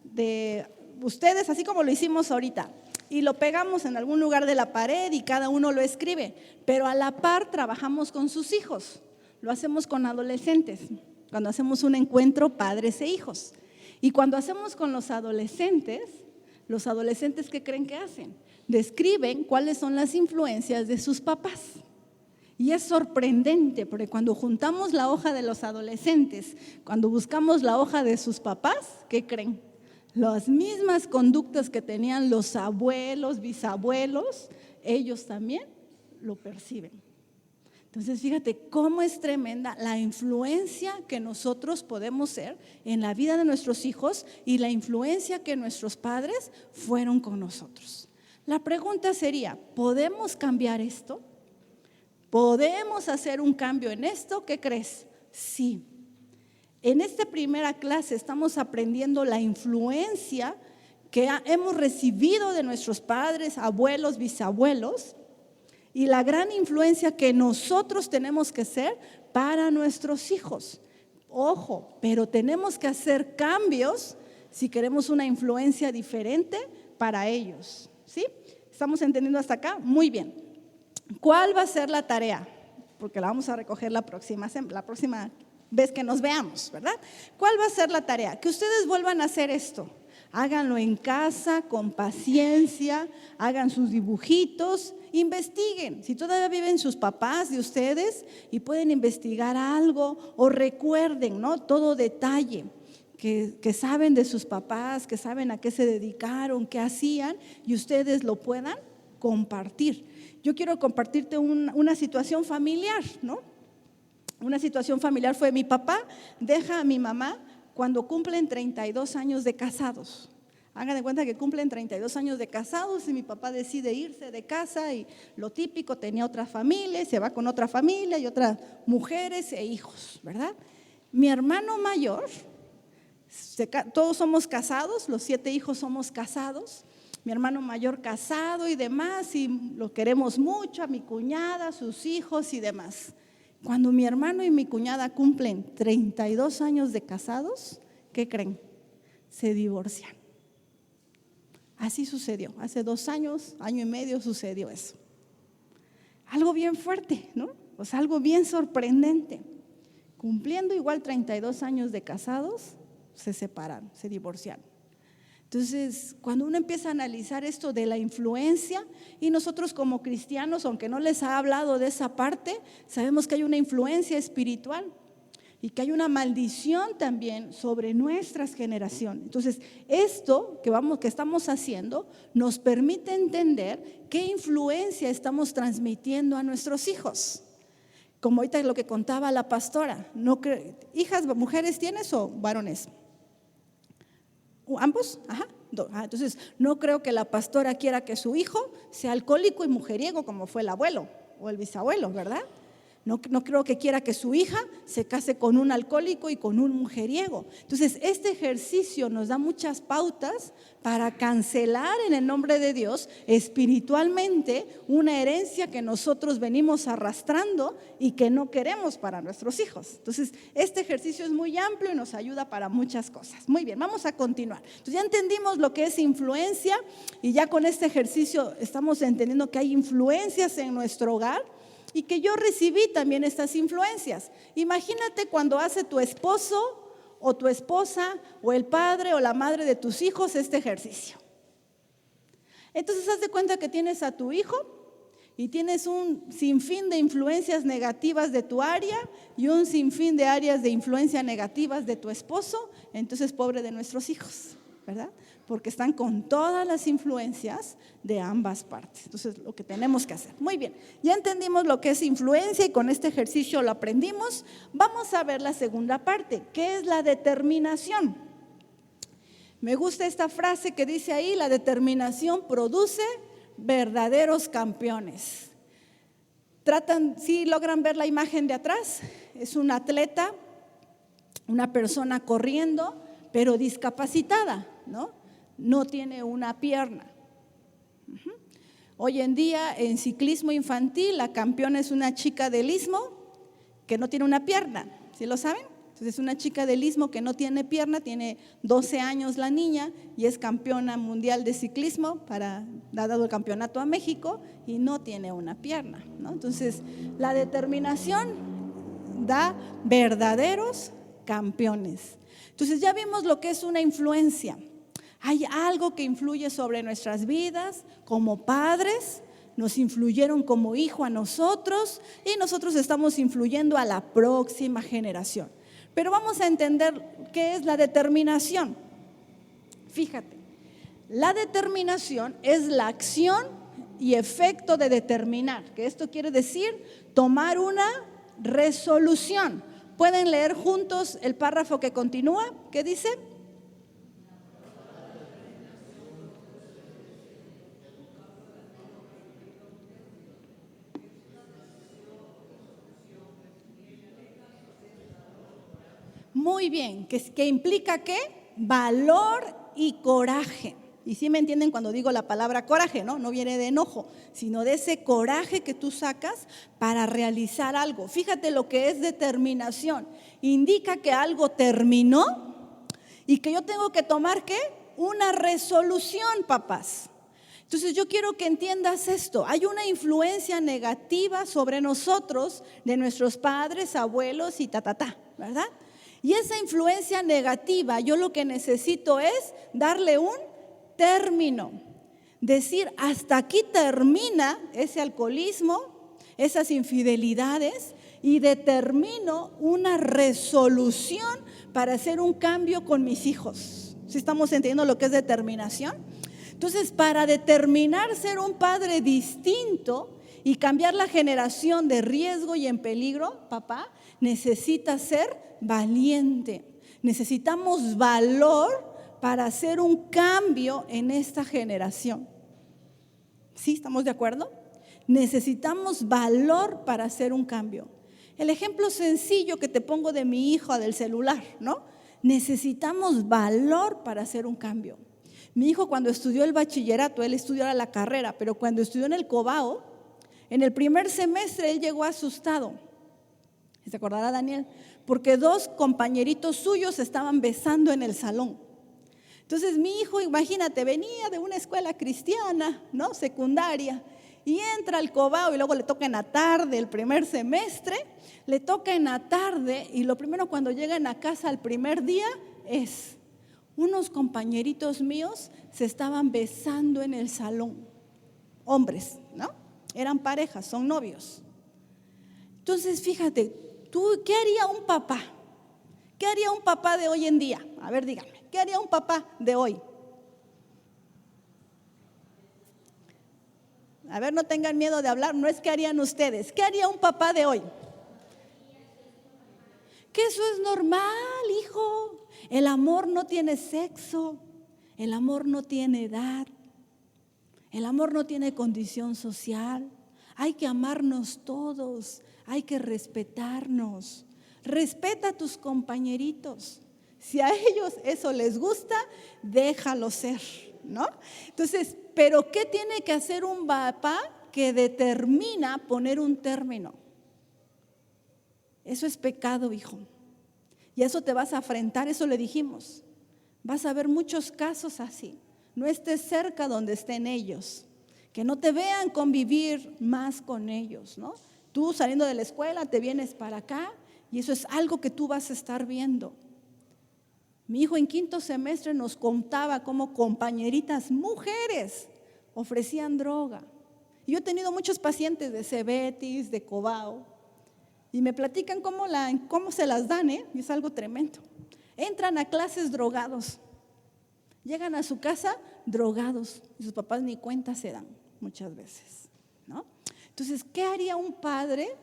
de ustedes, así como lo hicimos ahorita, y lo pegamos en algún lugar de la pared y cada uno lo escribe. Pero a la par trabajamos con sus hijos. Lo hacemos con adolescentes, cuando hacemos un encuentro padres e hijos. Y cuando hacemos con los adolescentes, ¿qué creen que hacen? Describen cuáles son las influencias de sus papás. Y es sorprendente, porque cuando juntamos la hoja de los adolescentes, cuando buscamos la hoja de sus papás, ¿qué creen? Las mismas conductas que tenían los abuelos, bisabuelos, ellos también lo perciben. Entonces, fíjate cómo es tremenda la influencia que nosotros podemos ser en la vida de nuestros hijos y la influencia que nuestros padres fueron con nosotros. La pregunta sería, ¿podemos cambiar esto? ¿Podemos hacer un cambio en esto? ¿Qué crees? Sí. En esta primera clase estamos aprendiendo la influencia que hemos recibido de nuestros padres, abuelos, bisabuelos, y la gran influencia que nosotros tenemos que ser para nuestros hijos. Ojo, pero tenemos que hacer cambios si queremos una influencia diferente para ellos. ¿Sí? ¿Estamos entendiendo hasta acá? Muy bien. ¿Cuál va a ser la tarea? Porque la vamos a recoger la próxima vez que nos veamos, ¿verdad? ¿Cuál va a ser la tarea? Que ustedes vuelvan a hacer esto. Háganlo en casa, con paciencia, hagan sus dibujitos, investiguen. Si todavía viven sus papás de ustedes y pueden investigar algo, o recuerden, ¿no? Todo detalle que saben de sus papás, que saben a qué se dedicaron, qué hacían, y ustedes lo puedan compartir. Yo quiero compartirte una situación familiar, ¿no? Una situación familiar fue: mi papá deja a mi mamá cuando cumplen 32 años de casados. Hagan de cuenta que cumplen 32 años de casados y mi papá decide irse de casa, y lo típico, tenía otra familia, se va con otra familia y otras mujeres e hijos, ¿verdad? Mi hermano mayor, todos somos casados, los 7 hijos somos casados. Mi hermano mayor casado y demás, y lo queremos mucho, a mi cuñada, a sus hijos y demás. Cuando mi hermano y mi cuñada cumplen 32 años de casados, ¿qué creen? Se divorcian. Así sucedió, hace 2 años, año y medio sucedió eso. Algo bien fuerte, ¿no? O sea, algo bien sorprendente. Cumpliendo igual 32 años de casados, se separaron, se divorciaron. Entonces, cuando uno empieza a analizar esto de la influencia, y nosotros como cristianos, aunque no les ha hablado de esa parte, sabemos que hay una influencia espiritual y que hay una maldición también sobre nuestras generaciones. Entonces, esto que estamos haciendo nos permite entender qué influencia estamos transmitiendo a nuestros hijos. Como ahorita lo que contaba la pastora, ¿hijas, mujeres tienes o varones? ¿Ambos? Ajá. Entonces, no creo que la pastora quiera que su hijo sea alcohólico y mujeriego como fue el abuelo o el bisabuelo, ¿verdad? No creo que quiera que su hija se case con un alcohólico y con un mujeriego. Entonces, este ejercicio nos da muchas pautas para cancelar en el nombre de Dios espiritualmente una herencia que nosotros venimos arrastrando y que no queremos para nuestros hijos. Entonces, este ejercicio es muy amplio y nos ayuda para muchas cosas. Muy bien, vamos a continuar. Entonces, ya entendimos lo que es influencia, y ya con este ejercicio estamos entendiendo que hay influencias en nuestro hogar y que yo recibí también estas influencias. Imagínate cuando hace tu esposo o tu esposa o el padre o la madre de tus hijos este ejercicio. Entonces, haz de cuenta que tienes a tu hijo y tienes un sinfín de influencias negativas de tu área y un sinfín de áreas de influencia negativas de tu esposo. Entonces, pobre de nuestros hijos, ¿verdad? Porque están con todas las influencias de ambas partes. Entonces, lo que tenemos que hacer. Muy bien, ya entendimos lo que es influencia y con este ejercicio lo aprendimos. Vamos a ver la segunda parte, que es la determinación. Me gusta esta frase que dice ahí: la determinación produce verdaderos campeones. ¿Sí logran ver la imagen de atrás? Es un atleta, una persona corriendo, pero discapacitada, ¿no? No tiene una pierna. Hoy en día en ciclismo infantil la campeona es una chica del Istmo que no tiene una pierna, ¿sí lo saben? Entonces es una chica del Istmo que no tiene pierna, tiene 12 años la niña y es campeona mundial de ciclismo, ha dado el campeonato a México y no tiene una pierna, ¿no? Entonces la determinación da verdaderos campeones. Entonces ya vimos lo que es una influencia. Hay algo que influye sobre nuestras vidas como padres, nos influyeron como hijo a nosotros y nosotros estamos influyendo a la próxima generación. Pero vamos a entender qué es la determinación. Fíjate, la determinación es la acción y efecto de determinar, que esto quiere decir tomar una resolución. ¿Pueden leer juntos el párrafo que continúa? ¿Qué dice? Muy bien, ¿que implica qué? Valor y coraje. Y sí me entienden cuando digo la palabra coraje, ¿no? No viene de enojo, sino de ese coraje que tú sacas para realizar algo. Fíjate lo que es determinación. Indica que algo terminó y que yo tengo que tomar ¿qué? Una resolución, papás. Entonces yo quiero que entiendas esto. Hay una influencia negativa sobre nosotros de nuestros padres, abuelos y ¿verdad? Y esa influencia negativa, yo lo que necesito es darle un término. Decir, hasta aquí termina ese alcoholismo, esas infidelidades, y determino una resolución para hacer un cambio con mis hijos. ¿Sí estamos entendiendo lo que es determinación? Entonces, para determinar ser un padre distinto y cambiar la generación de riesgo y en peligro, papá, necesita ser valiente. Necesitamos valor para hacer un cambio en esta generación. ¿Sí? ¿Estamos de acuerdo? Necesitamos valor para hacer un cambio. El ejemplo sencillo que te pongo de mi hijo del celular, ¿no? Necesitamos valor para hacer un cambio. Mi hijo cuando estudió el bachillerato, él estudió la carrera, pero cuando estudió en el Cobao, en el primer semestre él llegó asustado. ¿Se acordará Daniel? Porque 2 compañeritos suyos estaban besando en el salón. Entonces mi hijo, imagínate, venía de una escuela cristiana, ¿no? Secundaria, y entra al Cobao y luego le toca en la tarde el primer semestre, le toca en la tarde y lo primero cuando llegan a casa el primer día es, unos compañeritos míos se estaban besando en el salón, hombres, ¿no? Eran parejas, son novios. Entonces fíjate, ¿qué haría un papá? ¿Qué haría un papá de hoy en día? A ver, díganme, ¿qué haría un papá de hoy? A ver, no tengan miedo de hablar, no es qué harían ustedes. ¿Qué haría un papá de hoy? Que eso es normal, hijo. El amor no tiene sexo, el amor no tiene edad, el amor no tiene condición social. Hay que amarnos todos, hay que respetarnos. Respeta a tus compañeritos. Si a ellos eso les gusta, déjalo ser, ¿no? Entonces, ¿pero qué tiene que hacer un papá que determina poner un término? Eso es pecado, hijo. Y eso te vas a enfrentar, eso le dijimos. Vas a ver muchos casos así. No estés cerca donde estén ellos. Que no te vean convivir más con ellos, ¿no? Tú saliendo de la escuela te vienes para acá y eso es algo que tú vas a estar viendo. Mi hijo en 5º semestre nos contaba cómo compañeritas mujeres ofrecían droga. Y yo he tenido muchos pacientes de Cebetis, de Cobao, y me platican cómo se las dan, y es algo tremendo. Entran a clases drogados, llegan a su casa drogados, y sus papás ni cuenta se dan muchas veces, ¿no? Entonces, ¿qué haría un padre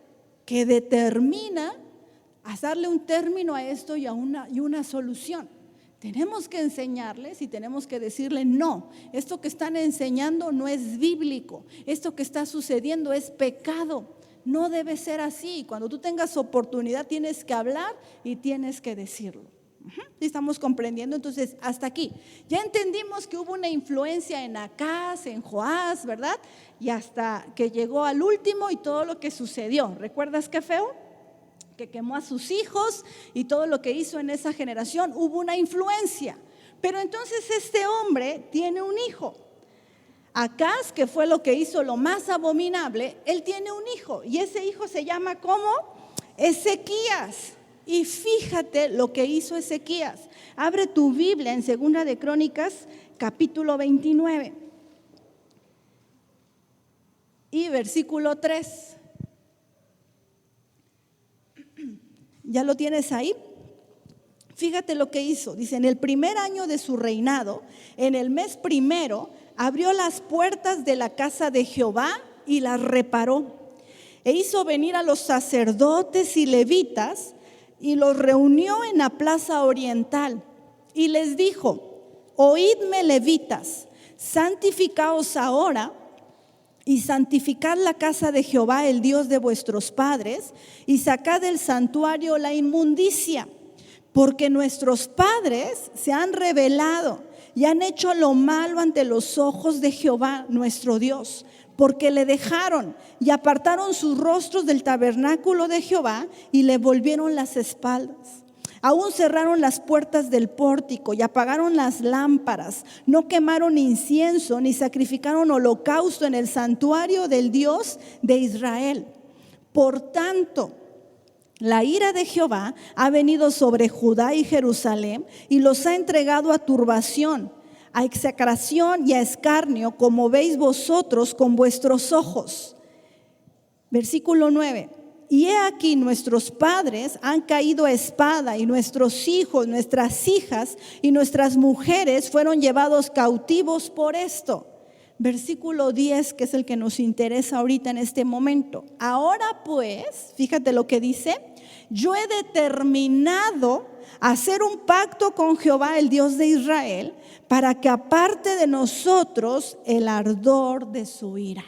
que determina a darle un término a esto y una solución? Tenemos que enseñarles y tenemos que decirle, no, esto que están enseñando no es bíblico, esto que está sucediendo es pecado, no debe ser así. Cuando tú tengas oportunidad tienes que hablar y tienes que decirlo. ¿Sí estamos comprendiendo? Entonces, hasta aquí. Ya entendimos que hubo una influencia en Acaz, en Joás, ¿verdad? Y hasta que llegó al último y todo lo que sucedió. ¿Recuerdas qué feo? Que quemó a sus hijos y todo lo que hizo en esa generación, hubo una influencia. Pero entonces este hombre tiene un hijo. Acaz, que fue lo que hizo lo más abominable, él tiene un hijo y ese hijo se llama ¿cómo? Ezequías. Y fíjate lo que hizo Ezequías. Abre tu Biblia en 2 de Crónicas, capítulo 29 y versículo 3. ¿Ya lo tienes ahí? Fíjate lo que hizo. Dice, en el primer año de su reinado, en el mes primero, abrió las puertas de la casa de Jehová y las reparó. E hizo venir a los sacerdotes y levitas y los reunió en la plaza oriental. Y les dijo, oídme levitas, santificaos ahora y santificad la casa de Jehová, el Dios de vuestros padres, y sacad del santuario la inmundicia, porque nuestros padres se han rebelado y han hecho lo malo ante los ojos de Jehová nuestro Dios, porque le dejaron y apartaron sus rostros del tabernáculo de Jehová y le volvieron las espaldas. Aún cerraron las puertas del pórtico y apagaron las lámparas. No quemaron incienso ni sacrificaron holocausto en el santuario del Dios de Israel. Por tanto, la ira de Jehová ha venido sobre Judá y Jerusalén y los ha entregado a turbación, a execración y a escarnio, como veis vosotros con vuestros ojos. Versículo 9. Y he aquí nuestros padres han caído a espada y nuestros hijos, nuestras hijas y nuestras mujeres fueron llevados cautivos por esto. Versículo 10, que es el que nos interesa ahorita en este momento. Ahora pues, fíjate lo que dice, yo he determinado hacer un pacto con Jehová, el Dios de Israel, para que aparte de nosotros el ardor de su ira.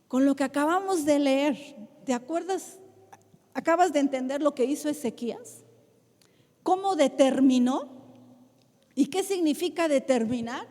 Con lo que acabamos de leer, ¿te acuerdas? ¿Acabas de entender lo que hizo Ezequías? ¿Cómo determinó? ¿Y qué significa determinar?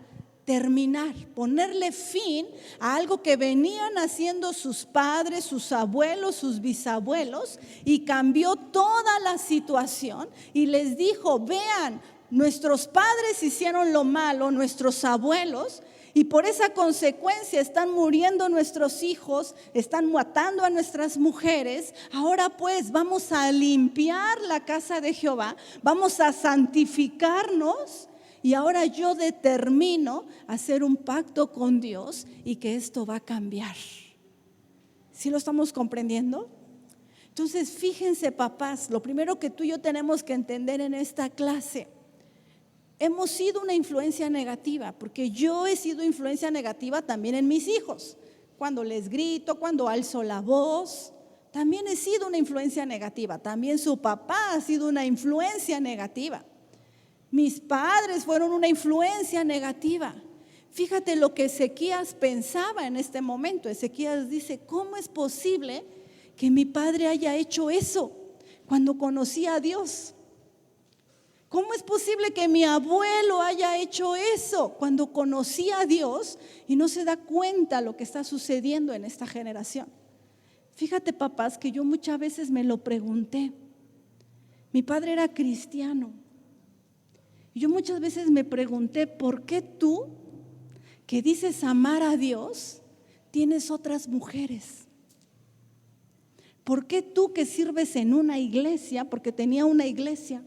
Terminar, ponerle fin a algo que venían haciendo sus padres, sus abuelos, sus bisabuelos, y cambió toda la situación y les dijo, vean, nuestros padres hicieron lo malo, nuestros abuelos, y por esa consecuencia están muriendo nuestros hijos, están matando a nuestras mujeres. Ahora pues vamos a limpiar la casa de Jehová, vamos a santificarnos. Y ahora yo determino hacer un pacto con Dios y que esto va a cambiar. ¿Sí lo estamos comprendiendo? Entonces, fíjense, papás, lo primero que tú y yo tenemos que entender en esta clase, hemos sido una influencia negativa, porque yo he sido influencia negativa también en mis hijos. Cuando les grito, cuando alzo la voz, también he sido una influencia negativa. También su papá ha sido una influencia negativa. Mis padres fueron una influencia negativa. Fíjate lo que Ezequías pensaba en este momento. Ezequías dice, ¿cómo es posible que mi padre haya hecho eso cuando conocía a Dios? ¿Cómo es posible que mi abuelo haya hecho eso cuando conocía a Dios y no se da cuenta lo que está sucediendo en esta generación? Fíjate, papás, que yo muchas veces me lo pregunté. Mi padre era cristiano. Yo muchas veces me pregunté, ¿por qué tú, que dices amar a Dios, tienes otras mujeres? ¿Por qué tú, que sirves en una iglesia, porque tenía una iglesia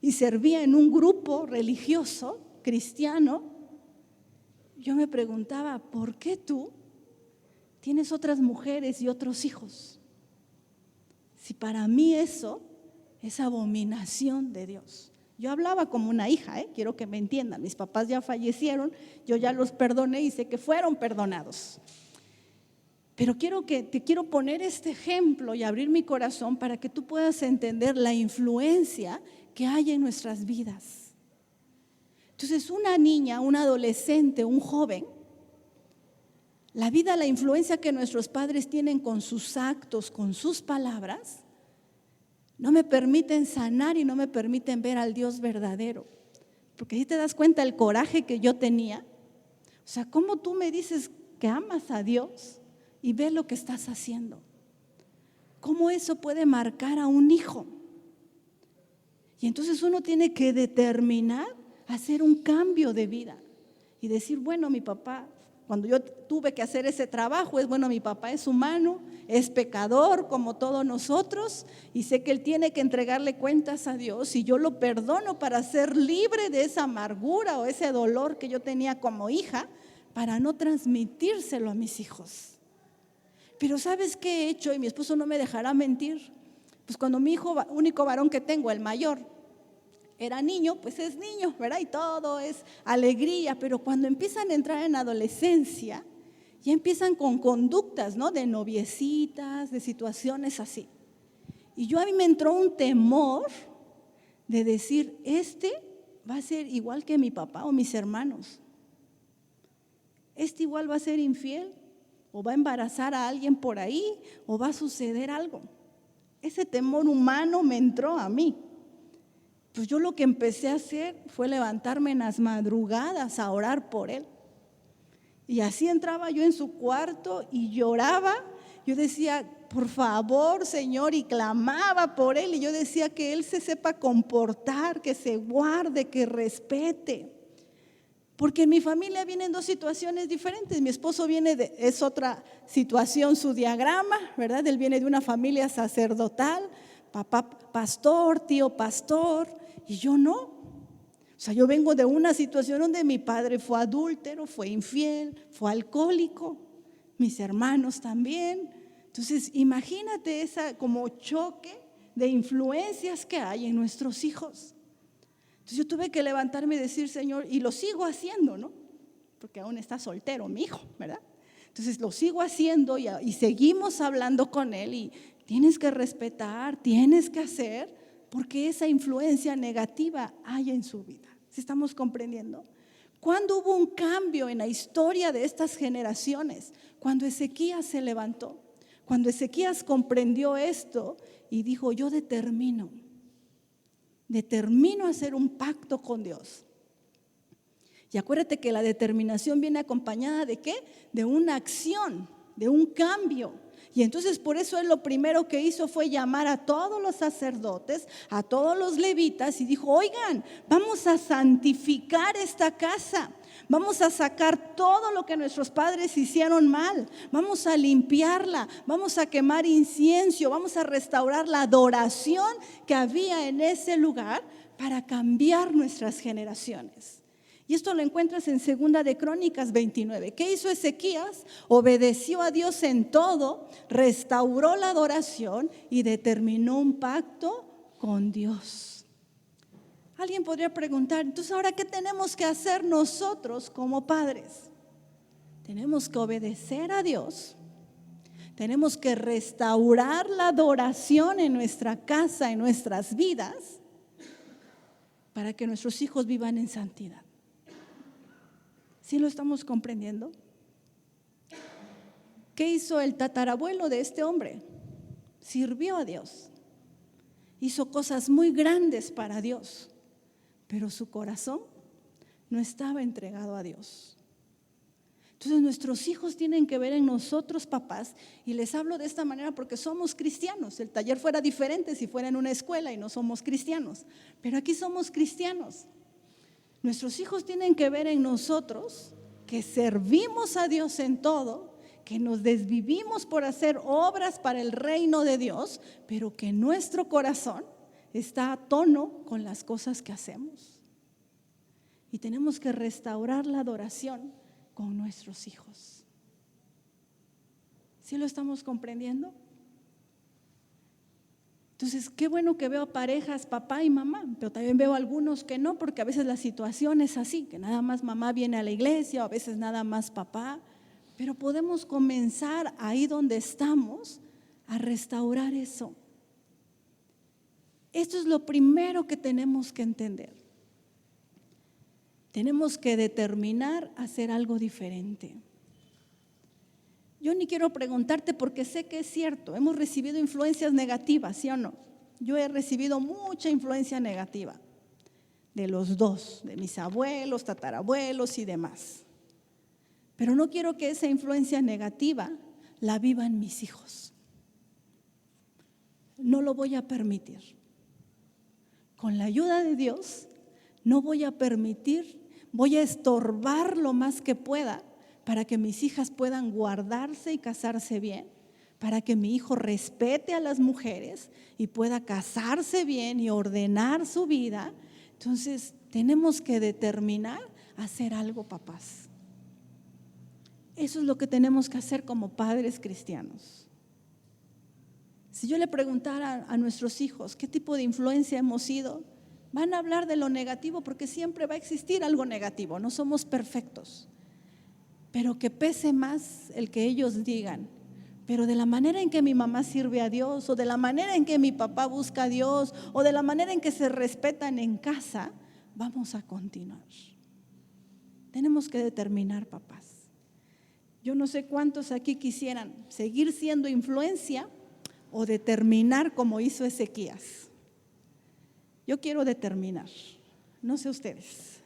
y servía en un grupo religioso cristiano, yo me preguntaba, ¿por qué tú tienes otras mujeres y otros hijos? Si para mí eso es abominación de Dios. Yo hablaba como una hija, quiero que me entiendan. Mis papás ya fallecieron, yo ya los perdoné y sé que fueron perdonados. Pero te quiero poner este ejemplo y abrir mi corazón para que tú puedas entender la influencia que hay en nuestras vidas. Entonces, una niña, un adolescente, un joven, la vida, la influencia que nuestros padres tienen con sus actos, con sus palabras, no me permiten sanar y no me permiten ver al Dios verdadero. Porque si te das cuenta el coraje que yo tenía, o sea, ¿cómo tú me dices que amas a Dios y ves lo que estás haciendo? ¿Cómo eso puede marcar a un hijo? Y entonces uno tiene que determinar hacer un cambio de vida y decir, bueno, mi papá, cuando yo tuve que hacer ese trabajo, mi papá es humano, es pecador como todos nosotros y sé que él tiene que entregarle cuentas a Dios y yo lo perdono para ser libre de esa amargura o ese dolor que yo tenía como hija para no transmitírselo a mis hijos. Pero ¿sabes qué he hecho? Y mi esposo no me dejará mentir. Pues cuando mi hijo, único varón que tengo, el mayor, era niño, pues es niño, ¿verdad? Y todo es alegría, pero cuando empiezan a entrar en adolescencia, ya empiezan con conductas, ¿no? De noviecitas, de situaciones así. Y a mí me entró un temor de decir, va a ser igual que mi papá o mis hermanos. Igual va a ser infiel, o va a embarazar a alguien por ahí, o va a suceder algo. Ese temor humano me entró a mí. Pues yo lo que empecé a hacer fue levantarme en las madrugadas a orar por él. Y así entraba yo en su cuarto y lloraba. Yo decía, por favor, Señor, y clamaba por él. Y yo decía que él se sepa comportar, que se guarde, que respete. Porque en mi familia vienen dos situaciones diferentes. Mi esposo es otra situación, su diagrama, ¿verdad? Él viene de una familia sacerdotal, papá pastor, tío pastor, y yo no. O sea, yo vengo de una situación donde mi padre fue adúltero, fue infiel, fue alcohólico, mis hermanos también. Entonces, imagínate esa como choque de influencias que hay en nuestros hijos. Entonces yo tuve que levantarme y decir, Señor, y lo sigo haciendo, ¿no? Porque aún está soltero mi hijo, ¿verdad? Entonces lo sigo haciendo y seguimos hablando con él y tienes que respetar, tienes que hacer, porque esa influencia negativa hay en su vida. ¿Sí estamos comprendiendo? ¿Cuándo hubo un cambio en la historia de estas generaciones? Cuando Ezequías se levantó, cuando Ezequías comprendió esto y dijo, yo determino hacer un pacto con Dios. Y acuérdate que la determinación viene acompañada ¿de qué? De una acción, de un cambio. Y entonces por eso él lo primero que hizo fue llamar a todos los sacerdotes, a todos los levitas y dijo, oigan, vamos a santificar esta casa. Vamos a sacar todo lo que nuestros padres hicieron mal. Vamos a limpiarla, vamos a quemar incienso, vamos a restaurar la adoración que había en ese lugar para cambiar nuestras generaciones. Y esto lo encuentras en 2 de Crónicas 29. ¿Qué hizo Ezequías? Obedeció a Dios en todo, restauró la adoración y determinó un pacto con Dios. Alguien podría preguntar, entonces ahora ¿qué tenemos que hacer nosotros como padres? Tenemos que obedecer a Dios. Tenemos que restaurar la adoración en nuestra casa, en nuestras vidas, para que nuestros hijos vivan en santidad. ¿Sí lo estamos comprendiendo? ¿Qué hizo el tatarabuelo de este hombre? Sirvió a Dios. Hizo cosas muy grandes para Dios, pero su corazón no estaba entregado a Dios. Entonces nuestros hijos tienen que ver en nosotros, papás, y les hablo de esta manera porque somos cristianos. El taller fuera diferente si fuera en una escuela y no somos cristianos, pero aquí somos cristianos. Nuestros hijos tienen que ver en nosotros que servimos a Dios en todo, que nos desvivimos por hacer obras para el reino de Dios, pero que nuestro corazón está a tono con las cosas que hacemos. Y tenemos que restaurar la adoración con nuestros hijos. ¿Sí lo estamos comprendiendo? Entonces, qué bueno que veo parejas, papá y mamá, pero también veo algunos que no, porque a veces la situación es así, que nada más mamá viene a la iglesia, o a veces nada más papá, pero podemos comenzar ahí donde estamos a restaurar eso. Esto es lo primero que tenemos que entender. Tenemos que determinar hacer algo diferente. Yo ni quiero preguntarte porque sé que es cierto, hemos recibido influencias negativas, ¿sí o no? Yo he recibido mucha influencia negativa de los dos, de mis abuelos, tatarabuelos y demás. Pero no quiero que esa influencia negativa la vivan mis hijos. No lo voy a permitir. Con la ayuda de Dios, no voy a permitir, voy a estorbar lo más que pueda para que mis hijas puedan guardarse y casarse bien, para que mi hijo respete a las mujeres y pueda casarse bien y ordenar su vida. Entonces, tenemos que determinar hacer algo, papás. Eso es lo que tenemos que hacer como padres cristianos. Si yo le preguntara a nuestros hijos qué tipo de influencia hemos sido, van a hablar de lo negativo porque siempre va a existir algo negativo, no somos perfectos. Pero que pese más el que ellos digan, pero de la manera en que mi mamá sirve a Dios, o de la manera en que mi papá busca a Dios, o de la manera en que se respetan en casa, vamos a continuar. Tenemos que determinar, papás. Yo no sé cuántos aquí quisieran seguir siendo influencia o determinar como hizo Ezequías. Yo quiero determinar, no sé ustedes.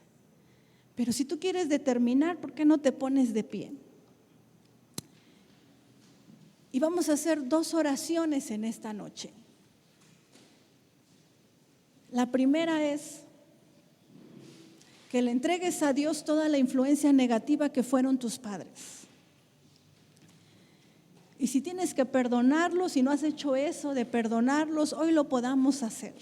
Pero si tú quieres determinar, ¿por qué no te pones de pie? Y vamos a hacer 2 oraciones en esta noche. La primera es que le entregues a Dios toda la influencia negativa que fueron tus padres. Y si tienes que perdonarlos, si no has hecho eso de perdonarlos, hoy lo podamos hacer.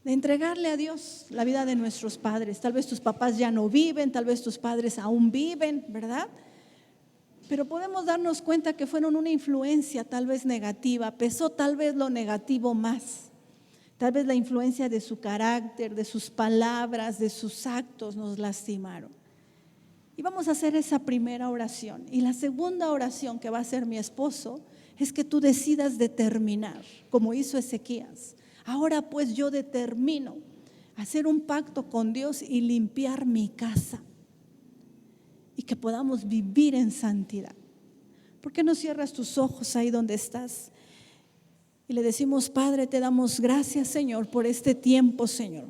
De entregarle a Dios la vida de nuestros padres. Tal vez tus papás ya no viven, tal vez tus padres aún viven, ¿verdad? Pero podemos darnos cuenta que fueron una influencia tal vez negativa, pesó tal vez lo negativo más. Tal vez la influencia de su carácter, de sus palabras, de sus actos nos lastimaron. Y vamos a hacer esa primera oración. Y la segunda oración que va a hacer mi esposo es que tú decidas determinar, como hizo Ezequías. Ahora pues yo determino hacer un pacto con Dios y limpiar mi casa y que podamos vivir en santidad. ¿Por qué no cierras tus ojos ahí donde estás? Y le decimos: Padre, te damos gracias, Señor, por este tiempo, Señor.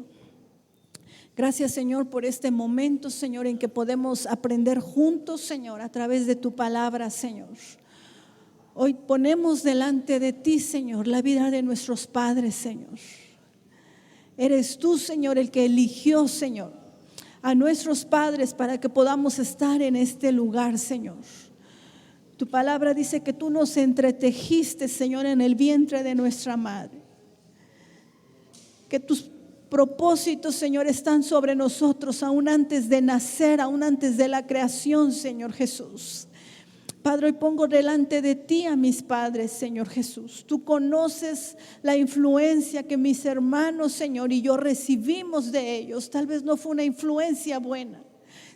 Gracias, Señor, por este momento, Señor, en que podemos aprender juntos, Señor, a través de tu palabra, Señor. Hoy ponemos delante de ti, Señor, la vida de nuestros padres, Señor. Eres tú, Señor, el que eligió, Señor, a nuestros padres para que podamos estar en este lugar, Señor. Tu palabra dice que tú nos entretejiste, Señor, en el vientre de nuestra madre. Que tus propósitos, Señor, están sobre nosotros aún antes de nacer, aún antes de la creación, Señor Jesús. Padre, hoy pongo delante de ti a mis padres, Señor Jesús. Tú conoces la influencia que mis hermanos, Señor, y yo recibimos de ellos. Tal vez no fue una influencia buena.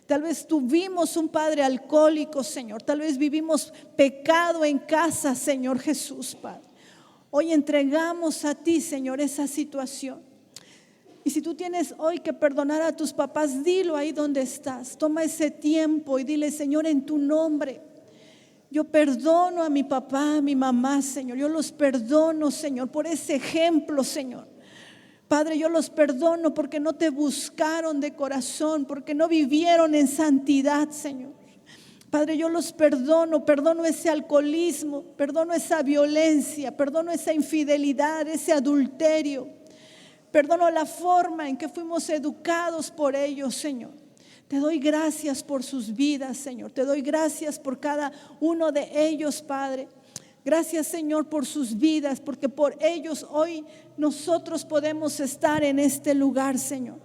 Tal vez tuvimos un padre alcohólico, Señor. Tal vez vivimos pecado en casa, Señor Jesús, Padre. Hoy entregamos a ti, Señor, esa situación. Y si tú tienes hoy que perdonar a tus papás, dilo ahí donde estás. Toma ese tiempo y dile: Señor, en tu nombre, yo perdono a mi papá, a mi mamá, Señor. Yo los perdono, Señor, por ese ejemplo, Señor. Padre, yo los perdono porque no te buscaron de corazón, porque no vivieron en santidad, Señor. Padre, yo los perdono ese alcoholismo, perdono esa violencia, perdono esa infidelidad, ese adulterio. Perdono la forma en que fuimos educados por ellos, Señor. Te doy gracias por sus vidas, Señor. Te doy gracias por cada uno de ellos, Padre. Gracias, Señor, por sus vidas, porque por ellos hoy nosotros podemos estar en este lugar, Señor.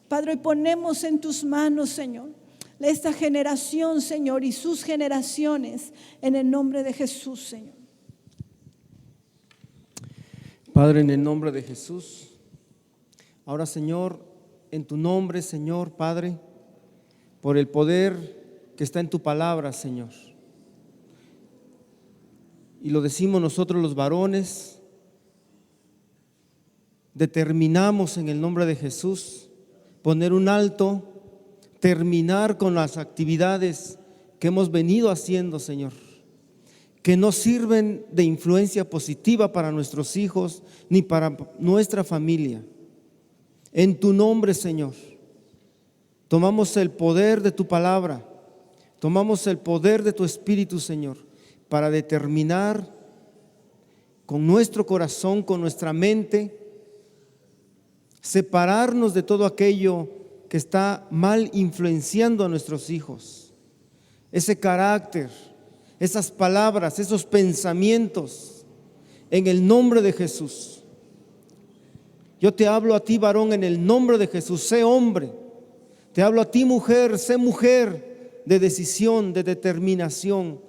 Padre, hoy ponemos en tus manos, Señor, esta generación, Señor, y sus generaciones, en el nombre de Jesús, Señor. Padre, en el nombre de Jesús, ahora, Señor, en tu nombre, Señor, Padre, por el poder que está en tu palabra, Señor. Y lo decimos nosotros los varones, determinamos en el nombre de Jesús poner un alto, terminar con las actividades que hemos venido haciendo, Señor, que no sirven de influencia positiva para nuestros hijos ni para nuestra familia. En tu nombre, Señor, tomamos el poder de tu palabra, tomamos el poder de tu Espíritu, Señor, para determinar con nuestro corazón, con nuestra mente, separarnos de todo aquello que está mal influenciando a nuestros hijos. Ese carácter, esas palabras, esos pensamientos, en el nombre de Jesús. Yo te hablo a ti, varón, en el nombre de Jesús, sé hombre. Te hablo a ti, mujer, sé mujer de decisión, de determinación.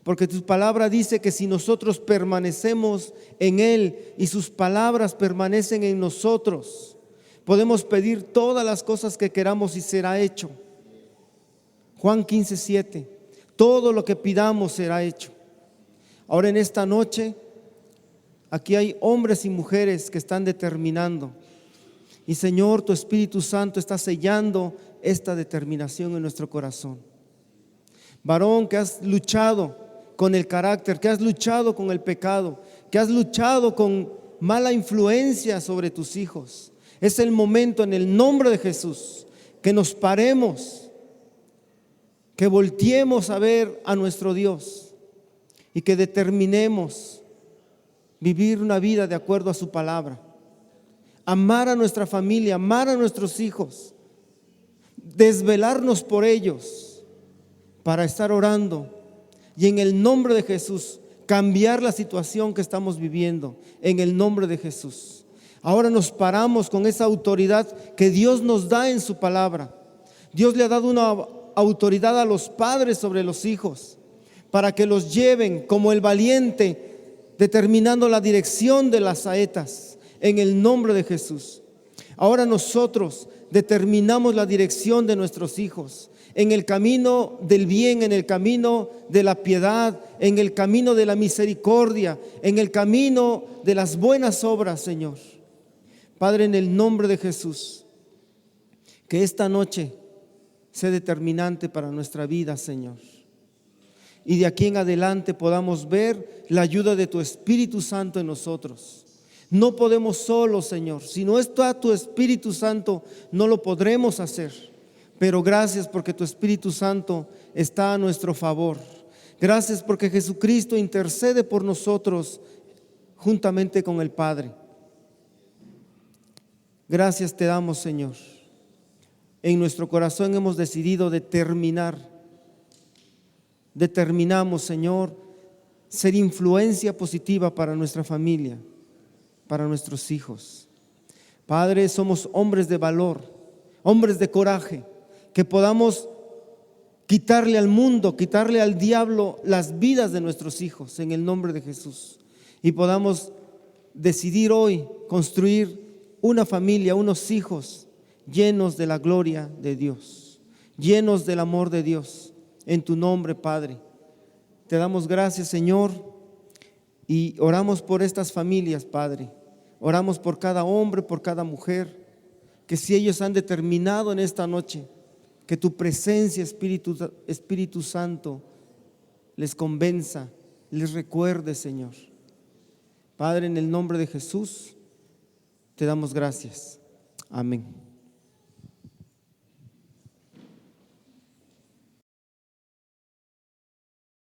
Porque tu palabra dice que si nosotros permanecemos en Él y sus palabras permanecen en nosotros, podemos pedir todas las cosas que queramos y será hecho. Juan 15:7, todo lo que pidamos será hecho. Ahora en esta noche, aquí hay hombres y mujeres que están determinando. Y Señor, tu Espíritu Santo está sellando esta determinación en nuestro corazón. Varón, que has luchado con el carácter, que has luchado con el pecado, que has luchado con mala influencia sobre tus hijos. Es el momento, en el nombre de Jesús, que nos paremos, que volteemos a ver a nuestro Dios y que determinemos vivir una vida de acuerdo a su palabra. Amar a nuestra familia, amar a nuestros hijos, desvelarnos por ellos para estar orando y en el nombre de Jesús cambiar la situación que estamos viviendo, en el nombre de Jesús. Ahora nos paramos con esa autoridad que Dios nos da en su palabra. Dios le ha dado una autoridad a los padres sobre los hijos para que los lleven como el valiente, determinando la dirección de las saetas, en el nombre de Jesús. Ahora nosotros determinamos la dirección de nuestros hijos en el camino del bien, en el camino de la piedad, en el camino de la misericordia, en el camino de las buenas obras, Señor. Padre, en el nombre de Jesús, que esta noche sea determinante para nuestra vida, Señor. Y de aquí en adelante podamos ver la ayuda de tu Espíritu Santo en nosotros. No podemos solos, Señor. Si no está tu Espíritu Santo, no lo podremos hacer. Pero gracias porque tu Espíritu Santo está a nuestro favor. Gracias porque Jesucristo intercede por nosotros juntamente con el Padre. Gracias te damos, Señor. En nuestro corazón hemos decidido determinamos, Señor, ser influencia positiva para nuestra familia, para nuestros hijos. Padre, somos hombres de valor, hombres de coraje, que podamos quitarle al mundo, quitarle al diablo las vidas de nuestros hijos en el nombre de Jesús. Y podamos decidir hoy construir una familia, unos hijos llenos de la gloria de Dios, llenos del amor de Dios. En tu nombre, Padre, te damos gracias, Señor, y oramos por estas familias, Padre. Oramos por cada hombre, por cada mujer, que si ellos han determinado en esta noche que tu presencia, Espíritu Santo, les convenza, les recuerde, Señor. Padre, en el nombre de Jesús, te damos gracias. Amén.